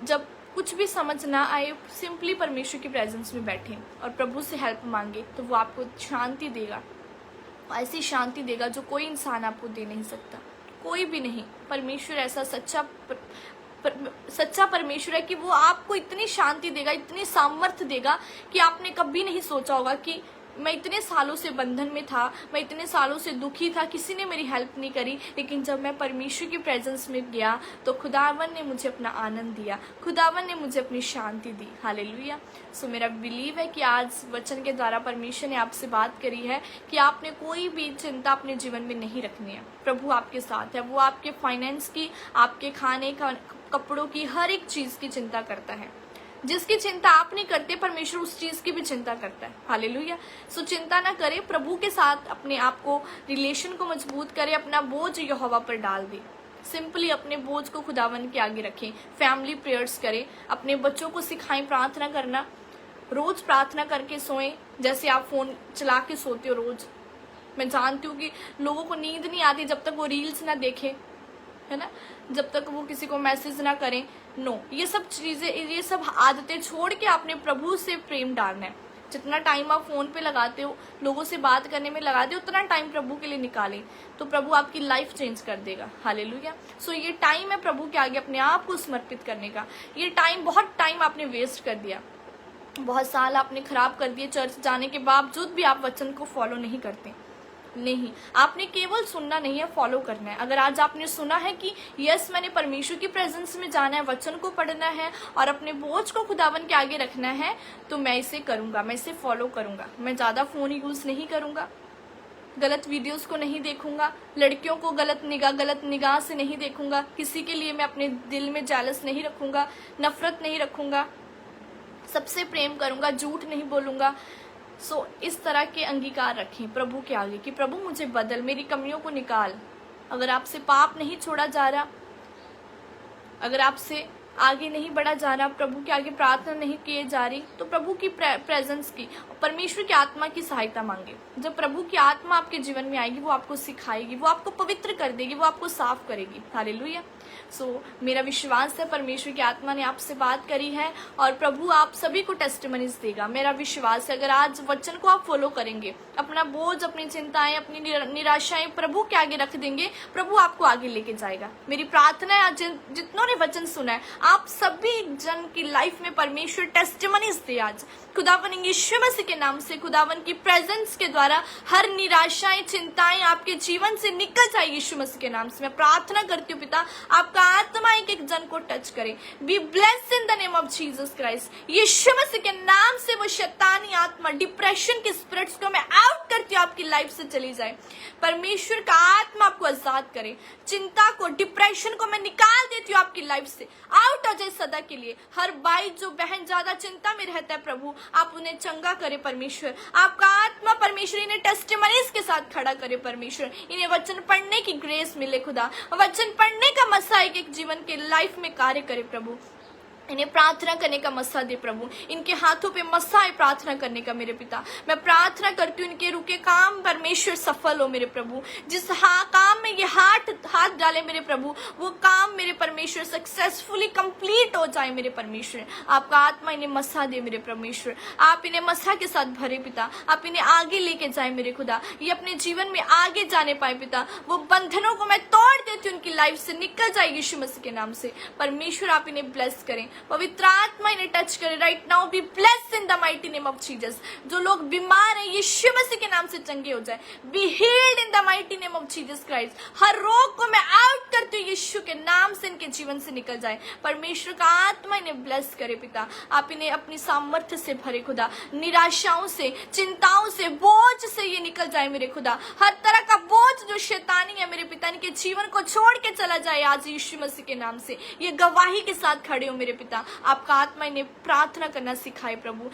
जब कुछ भी समझ ना आए, सिंपली परमेश्वर की प्रेजेंस में बैठे और प्रभु से हेल्प मांगे तो वो आपको शांति देगा, ऐसी शांति देगा जो कोई इंसान आपको दे नहीं सकता, कोई भी नहीं। परमेश्वर ऐसा सच्चा परमेश्वर है कि वो आपको इतनी शांति देगा, इतनी सामर्थ्य देगा कि आपने कभी नहीं सोचा होगा कि मैं इतने सालों से बंधन में था, मैं इतने सालों से दुखी था, किसी ने मेरी हेल्प नहीं करी। लेकिन जब मैं परमेश्वर की प्रेजेंस में गया तो खुदावन ने मुझे अपना आनंद दिया, खुदावन ने मुझे अपनी शांति दी। हालेलुया। मेरा बिलीव है कि आज वचन के द्वारा परमेश्वर ने आपसे बात करी है कि आपने कोई भी चिंता अपने जीवन में नहीं रखनी है। प्रभु आपके साथ है। वो आपके फाइनेंस की, आपके खाने का, कपड़ों की, हर एक चीज की चिंता करता है। जिसकी चिंता आप नहीं करते, परमेश्वर उस चीज की भी चिंता करता है। हालेलुया। चिंता ना करें, प्रभु के साथ अपने आप को, रिलेशन को मजबूत करें, अपना बोझ यहोवा पर डाल दें। सिंपली अपने बोझ को खुदावन के आगे रखें, फैमिली प्रेयर्स करें, अपने बच्चों को सिखाएं प्रार्थना करना, रोज प्रार्थना करके सोएं। जैसे आप फोन चला के सोते हो रोज, मैं जानती हूँ कि लोगों को नींद नहीं आती जब तक वो रील्स ना देखे, है ना, जब तक वो किसी को मैसेज ना करें। नो, ये सब चीजें, ये सब आदतें छोड़ के आपने प्रभु से प्रेम डालना है। जितना टाइम आप फोन पे लगाते हो, लोगों से बात करने में लगाते हो, उतना टाइम प्रभु के लिए निकालें, तो प्रभु आपकी लाइफ चेंज कर देगा। हालेलुया। सो ये टाइम है प्रभु के आगे अपने आप को समर्पित करने का। ये टाइम, बहुत टाइम आपने वेस्ट कर दिया, बहुत साल आपने खराब कर दिए। चर्च जाने के बावजूद भी आप वचन को फॉलो नहीं करते। नहीं, आपने केवल सुनना नहीं है, फॉलो करना है। अगर आज आपने सुना है कि यस, मैंने परमेश्वर की प्रेजेंस में जाना है, वचन को पढ़ना है और अपने बोझ को खुदावन के आगे रखना है, तो मैं इसे करूंगा, मैं इसे फॉलो करूंगा। मैं ज्यादा फोन यूज नहीं करूंगा, गलत वीडियोस को नहीं देखूंगा, लड़कियों को गलत निगाह से नहीं देखूंगा, किसी के लिए मैं अपने दिल में जेलस नहीं रखूंगा, नफरत नहीं रखूंगा, सबसे प्रेम करूंगा, झूठ नहीं बोलूंगा। सो इस तरह के अंगीकार रखें प्रभु के आगे कि प्रभु मुझे बदल, मेरी कमियों को निकाल। अगर आपसे पाप नहीं छोड़ा जा रहा, अगर आपसे आगे नहीं बढ़ा जा रहा, प्रभु के आगे प्रार्थना नहीं किए जा रही, तो प्रभु की प्रेजेंस की, परमेश्वर की आत्मा की सहायता मांगे। जब प्रभु की आत्मा आपके जीवन में आएगी, वो आपको सिखाएगी, वो आपको पवित्र कर देगी, वो आपको साफ करेगी। हालेलुया। सो मेरा विश्वास है परमेश्वर की आत्मा ने आपसे बात करी है और प्रभु आप सभी को टेस्टिमनीज देगा। मेरा विश्वास है अगर आज वचन को आप फॉलो करेंगे, अपना बोझ, अपनी चिंताएं, अपनी निराशाएं प्रभु के आगे रख देंगे, प्रभु आपको आगे लेके जाएगा। मेरी प्रार्थना है आज जितनों ने वचन सुना है, आप सभी जन की लाइफ में परमेश्वर टेस्टिमनीज दे। आज खुदावन यीशु मसीह के नाम से, खुदावन की प्रेजेंस के द्वारा हर निराशाएं, चिंताएं आपके जीवन से निकल जाए यीशु मसीह के नाम से। मैं प्रार्थना करती हूँ पिता, आपका आत्मा एक एक जन को टच करे। Be blessed in the name of Jesus Christ. यीशु मसीह के नाम से वो शैतानी आत्मा, डिप्रेशन के स्पिरिट्स को मैं आउट करती हूँ, आपकी लाइफ से चली जाए। परमेश्वर का आत्मा आपको आजाद करे। चिंता को, डिप्रेशन को मैं निकाल देती हूँ आपकी लाइफ से, आउट हो जाए सदा के लिए। हर भाई जो बहन ज्यादा चिंता में रहता है, प्रभु आप उन्हें चंगा करे परमेश्वर। आपका आत्मा परमेश्वर इन्हें टेस्टिमनीज के साथ खड़ा करे परमेश्वर। इन्हें वचन पढ़ने की ग्रेस मिले खुदा, वचन पढ़ने का मसा एक जीवन के लाइफ में कार्य करे प्रभु। इन्हें प्रार्थना करने का मसा दे प्रभु, इनके हाथों पे मसा है प्रार्थना करने का मेरे पिता। मैं प्रार्थना करती हूँ इनके रुके काम परमेश्वर सफल हो मेरे प्रभु। जिस काम में ये हाथ डाले मेरे प्रभु, वो काम मेरे परमेश्वर सक्सेसफुली कंप्लीट हो जाए मेरे परमेश्वर। आपका आत्मा इन्हें मसा दे मेरे परमेश्वर, आप इन्हें मसा के साथ भरे पिता। आप इन्हें आगे लेके जाए मेरे खुदा, ये अपने जीवन में आगे जाने पाए पिता। वो बंधनों को मैं तोड़ देती हूँ, उनकी लाइफ से निकल जाए यीशु मसीह के नाम से। परमेश्वर आप इन्हें ब्लेस करें, पवित्र आत्मा इन्हें टच करे right now. B blessed in the mighty name of Jesus. जो लोग बीमार हैं, यीशु मसीह के नाम से चंगे हो जाए। Be healed in the mighty name of Jesus Christ. हर रोग को मैं आउट करती हूँ, यीशु के नाम से इनके जीवन से निकल जाए। परमेश्वर का आत्मा इन्हें ब्लेस करे पिता। आप इन्हें अपनी सामर्थ्य से भरे खुदा, निराशाओं से, चिंताओं से, बोझ से ये निकल जाए मेरे खुदा। हर तरह का बोझ जो शैतानी है मेरे पिता, इनके जीवन को छोड़ के चला जाए आज यीशु मसीह के नाम से। ये गवाही के साथ खड़े हो मेरे पिता। आपका आत्मा इन्हें प्रार्थना करना सिखाए प्रभु।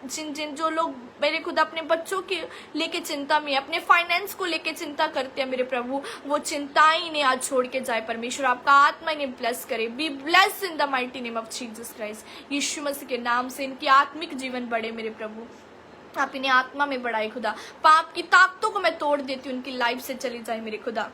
जिन जो लोग मेरे खुदा अपने बच्चों के लेके चिंता में, अपने फाइनेंस को लेके चिंता करते हैं मेरे प्रभु, वो चिंताएं इन्हें आज छोड़ के जाए परमेश्वर। आपका आत्मा इन्हें ब्लेस करे। Be blessed in the mighty name of Jesus Christ. यीशु मसीह के नाम से इनकी आत्मिक जीवन बढ़े मेरे प्रभु। आप इन्हें आत्मा में बढ़ाए खुदा। पाप की ताकतों को मैं तोड़ देती हूँ, उनकी लाइफ से चली जाए मेरे खुदा।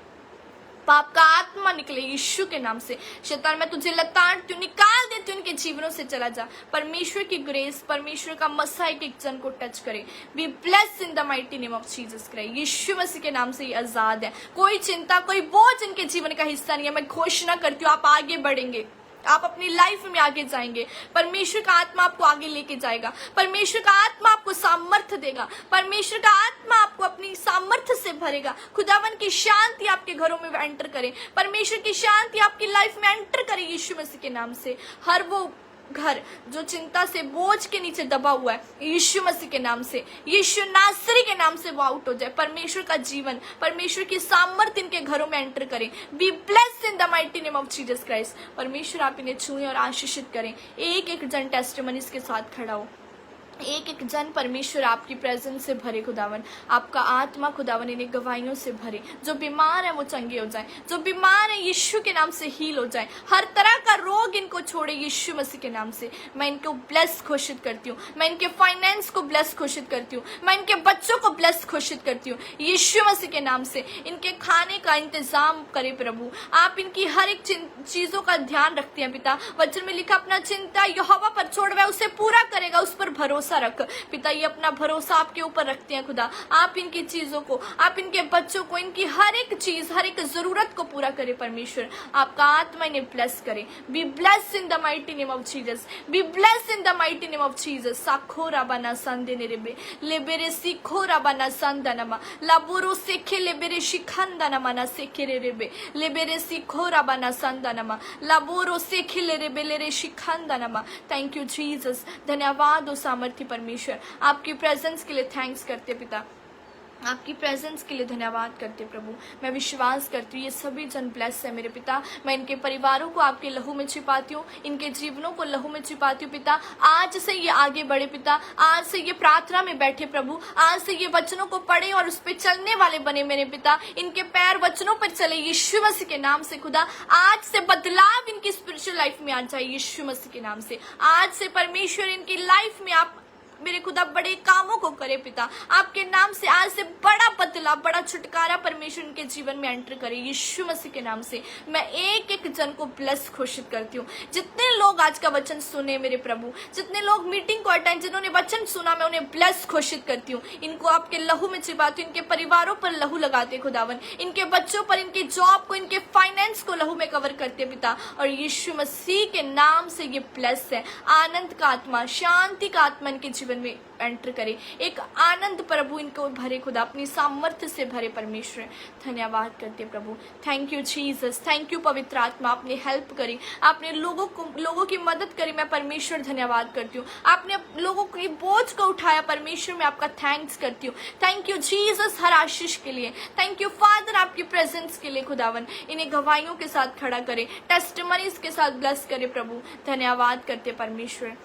पाप का आत्मा निकले यीशु के नाम से। शैतान मैं तुझे लताड़ती हूँ, निकाल देती हूँ, उनके जीवनों से चला जा। परमेश्वर की ग्रेस, परमेश्वर का मसा एक जन को टच करे। Be blessed in the mighty name of Jesus Christ. यीशु मसीह के नाम से ये आजाद है। कोई चिंता, कोई बोझ इनके जीवन का हिस्सा नहीं है। मैं घोषणा करती हूँ आप आगे बढ़ेंगे, आप अपनी लाइफ में आगे जाएंगे। परमेश्वर का आत्मा आपको आगे लेके जाएगा। परमेश्वर का आत्मा आपको सामर्थ्य देगा। परमेश्वर का आत्मा आपको अपनी सामर्थ्य से भरेगा। खुदावन की शांति आपके घरों में एंटर करे। परमेश्वर की शांति आपकी लाइफ में एंटर करे यीशु मसीह के नाम से। हर वो घर जो चिंता से, बोझ के नीचे दबा हुआ है, यीशु मसीह के नाम से, यीशु नासरी के नाम से वो आउट हो जाए। परमेश्वर का जीवन, परमेश्वर की सामर्थ्य इनके घरों में एंटर करें। B blessed in the mighty name of Jesus Christ. परमेश्वर आप इन्हें छुएं और आशीषित करें। एक एक जन टेस्टिमनीज के साथ खड़ा हो। एक एक जन परमेश्वर आपकी प्रेजेंस से भरे खुदावन, आपका आत्मा खुदावन इन्हें गवाहियों से भरे। जो बीमार है वो चंगे हो जाए, जो बीमार है यीशु के नाम से हील हो जाए, हर तरह का रोग इनको छोड़े यीशु मसीह के नाम से। मैं इनको ब्लेस घोषित करती हूँ, मैं इनके फाइनेंस को ब्लेस घोषित करती हूँ, मैं इनके बच्चों को ब्लेस घोषित करती हूँ यीशु मसीह के नाम से। इनके खाने का इंतजाम करे प्रभु, आप इनकी हर एक चीजों का ध्यान रखते हैं पिता। वचन में लिखा अपना चिंता यहोवा पर छोड़, वह उसे पूरा करेगा, उस पर भरोसा रख पिता। ये अपना भरोसा आपके ऊपर रखते हैं खुदा। आप इनकी चीजों को, आप इनके बच्चों को, इनकी हर एक चीज, हर एक जरूरत को पूरा करे परमेश्वर। आपका आत्मा इन्हें ब्लेस करे। Be bless in the mighty name of Jesus, be bless in the mighty name of Jesus. साखो राबाना संदे नेरेबे लेबेरे सिखो राबाना संदनमा लाबोरो सेखे लेबेरे शिखंदनमा ना सेखे रेबे लेबेरे सिखो राबाना संदनमा लाबोरो सेखे लेरेबे लेरे शिखंदनमा। थैंक यू जीसस, धन्यवाद ओ सामर्थ्य परमेश्वर। आपकी प्रेजेंस के लिए थैंक्स करते पिता, आपकी प्रेजेंस के लिए धन्यवाद करते प्रभु। मैं विश्वास करती हूँ ये सभी जन ब्लेस है मेरे पिता। मैं इनके परिवारों को आपके लहू में छिपाती हूँ, इनके जीवनों को लहू में छिपाती हूँ पिता। आज से ये आगे बढ़े पिता, आज से ये प्रार्थना में बैठे प्रभु, आज से ये वचनों को पढ़े और उस पर चलने वाले बने मेरे पिता। इनके पैर वचनों पर चले यीशु मसीह के नाम से खुदा। आज से बदलाव इनकी स्पिरिचुअल लाइफ में आ जाए यीशु मसीह के नाम से। आज से परमेश्वर इनकी लाइफ में आप मेरे खुदा बड़े कामों को करे पिता। आपके नाम से आज से बड़ा बदलाव, बड़ा छुटकारा परमेश्वर इनके जीवन में एंटर करे यीशु मसीह के नाम से। मैं एक एक जन को ब्लेस घोषित करती हूँ। जितने लोग आज का वचन सुने मेरे प्रभु, जितने लोग मीटिंग को अटेंड, जिन्होंने वचन सुना, मैं उन्हें ब्लेस घोषित करती हूँ। इनको आपके लहू में छिपाती हूँ, इनके परिवारों पर लहू लगाते खुदावन, इनके बच्चों पर, इनके जॉब को, इनके फाइनेंस को लहू में कवर करते पिता। और यीशु मसीह के नाम से ये ब्लेस है। आनंद का आत्मा, शांति का आत्मा इनके जीवन में एंटर करे। एक आनंद प्रभु इनको भरे खुदा, अपनी सामर्थ्य से भरे परमेश्वर। धन्यवाद करते प्रभु। Thank you Jesus, thank you पवित्र आत्मा। आपने हेल्प करी, आपने लोगों की मदद करी। मैं परमेश्वर धन्यवाद करती हूँ। आपने लोगों के बोझ को उठाया परमेश्वर, मैं आपका थैंक्स करती हूँ। थैंक यू जीसस हर आशीष के लिए। थैंक यू फादर आपकी प्रेजेंस के लिए खुदावन। इन्हें गवाहियों के साथ खड़ा करे, टेस्टिमनीज के साथ ब्लेस करे प्रभु। धन्यवाद करते परमेश्वर,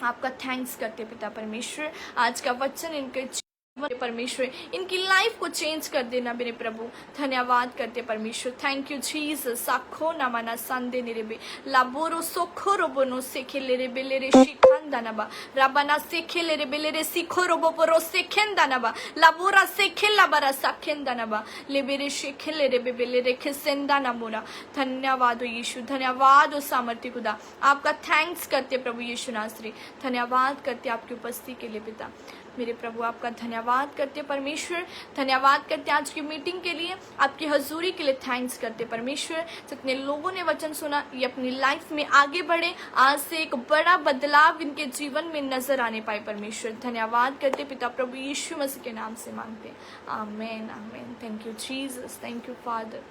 आपका थैंक्स करते पिता परमेश्वर। आज का वचन इनके परमेश्वर, इनकी लाइफ को चेंज कर देना मेरे प्रभु। धन्यवाद करते परमेश्वर। Thank you Jesus. साखो नामाना संदे निरेबे लाबोरो सोखो रोबोनो सेखे लेरेबे लेरे शिखांदानाबा राबाना सेखे लेरेबे लेरे सिखो रोबोपोरो सेखेंदानाबा लाबोरा सेखे लाबारा साखेंदानाबा लेबेरे शेखे लेरेबे बेलेरे खेसेंदानामोना। धन्यवाद यीशु, धन्यवाद सामर्थ्य खुदा। आपका थैंक्स करते प्रभु यीशु नासरी। धन्यवाद करते आपकी उपस्थिति के लिए पिता मेरे प्रभु। आपका धन्यवाद करते परमेश्वर। धन्यवाद करते आज की मीटिंग के लिए, आपकी हजूरी के लिए थैंक्स करते परमेश्वर। जितने लोगों ने वचन सुना ये अपनी लाइफ में आगे बढ़े, आज से एक बड़ा बदलाव इनके जीवन में नजर आने पाए परमेश्वर। धन्यवाद करते पिता प्रभु यीशु मसीह के नाम से मांगते, amen amen. Thank you Jesus, thank you father,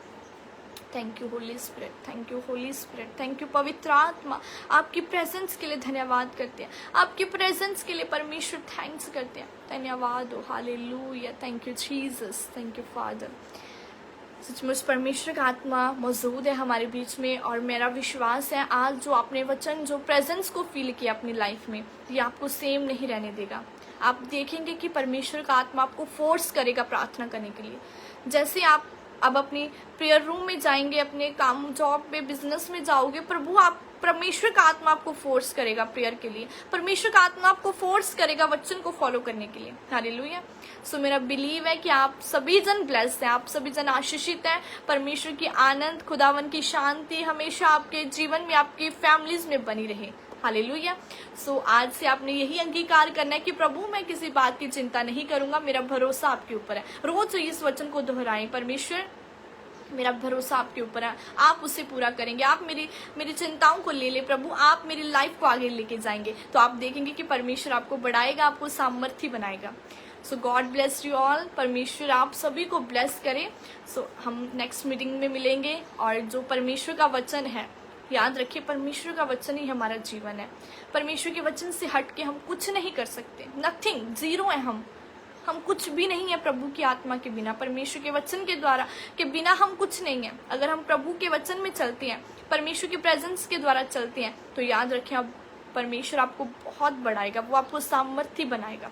thank you holy spirit, thank you holy spirit, thank you पवित्र आत्मा। आपकी प्रेजेंस के लिए धन्यवाद करते हैं, आपकी प्रेजेंस के लिए परमेश्वर थैंक्स करते हैं। धन्यवाद हो, hallelujah. Thank you Jesus, thank you father. सचमुच परमेश्वर का आत्मा मौजूद है हमारे बीच में, और मेरा विश्वास है आज जो आपने वचन, जो प्रेजेंस को फील किया अपनी लाइफ में, ये आपको सेम नहीं रहने देगा। आप देखेंगे कि परमेश्वर का आत्मा आपको फोर्स करेगा प्रार्थना करने के लिए। जैसे आप अब अपनी प्रेयर रूम में जाएंगे, अपने काम, जॉब में, बिजनेस में जाओगे, प्रभु आप, परमेश्वर का आत्मा आपको फोर्स करेगा प्रेयर के लिए। परमेश्वर का आत्मा आपको फोर्स करेगा वचन को फॉलो करने के लिए। हालेलुया। सो मेरा बिलीव है कि आप सभी जन ब्लेस्ड हैं, आप सभी जन आशीषित हैं। परमेश्वर की आनंद, खुदावन की शांति हमेशा आपके जीवन में, आपकी फैमिलीज में बनी रहे। हालेलुया। सो आज से आपने यही अंगीकार करना है कि प्रभु मैं किसी बात की चिंता नहीं करूंगा, मेरा भरोसा आपके ऊपर है। रोज इस वचन को दोहराएं, परमेश्वर मेरा भरोसा आपके ऊपर है, आप उसे पूरा करेंगे। आप मेरी चिंताओं को ले ले प्रभु, आप मेरी लाइफ को आगे लेके जाएंगे, तो आप देखेंगे कि परमेश्वर आपको बढ़ाएगा, आपको सामर्थ्य बनाएगा। सो गॉड ब्लेस यू ऑल। परमेश्वर आप सभी को ब्लेस करे। सो हम नेक्स्ट मीटिंग में मिलेंगे, और जो परमेश्वर का वचन है, याद रखिए परमेश्वर का वचन ही हमारा जीवन है। परमेश्वर के वचन से हट के हम कुछ नहीं कर सकते, नथिंग, जीरो है हम कुछ भी नहीं है प्रभु की आत्मा के बिना। परमेश्वर के वचन के द्वारा के बिना हम कुछ नहीं है। अगर हम प्रभु के वचन में चलते हैं, परमेश्वर के प्रेजेंस के द्वारा चलते हैं, तो याद रखें अब परमेश्वर आपको बहुत बढ़ाएगा, वो आपको सामर्थ्य बनाएगा।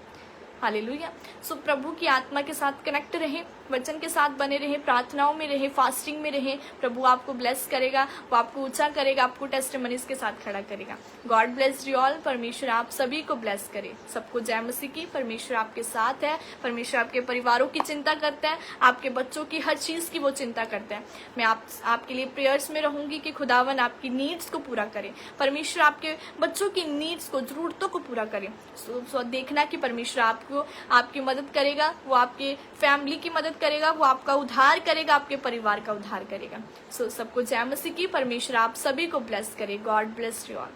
हालेलुया। सो प्रभु की आत्मा के साथ कनेक्ट रहें, वचन के साथ बने रहें, प्रार्थनाओं में रहें, फास्टिंग में रहें। प्रभु आपको ब्लेस करेगा, वो आपको ऊंचा करेगा, आपको टेस्टिमनीज के साथ खड़ा करेगा। God bless you all. परमेश्वर आप सभी को ब्लेस करे। सबको जय मसीह की। परमेश्वर आपके साथ है, परमेश्वर आपके परिवारों की चिंता करता है, आपके बच्चों की हर चीज की वो चिंता करता है। मैं आपके लिए प्रेयर्स में रहूंगी कि खुदावन आपकी नीड्स को पूरा करे, परमेश्वर आपके बच्चों की नीड्स को, जरूरतों को पूरा करे। सो देखना कि परमेश्वर आपकी मदद करेगा, वो आपके फैमिली की मदद करेगा, वो आपका उद्धार करेगा, आपके परिवार का उद्धार करेगा। सो सबको जय मसीह की। परमेश्वर आप सभी को ब्लेस करे। God bless you all.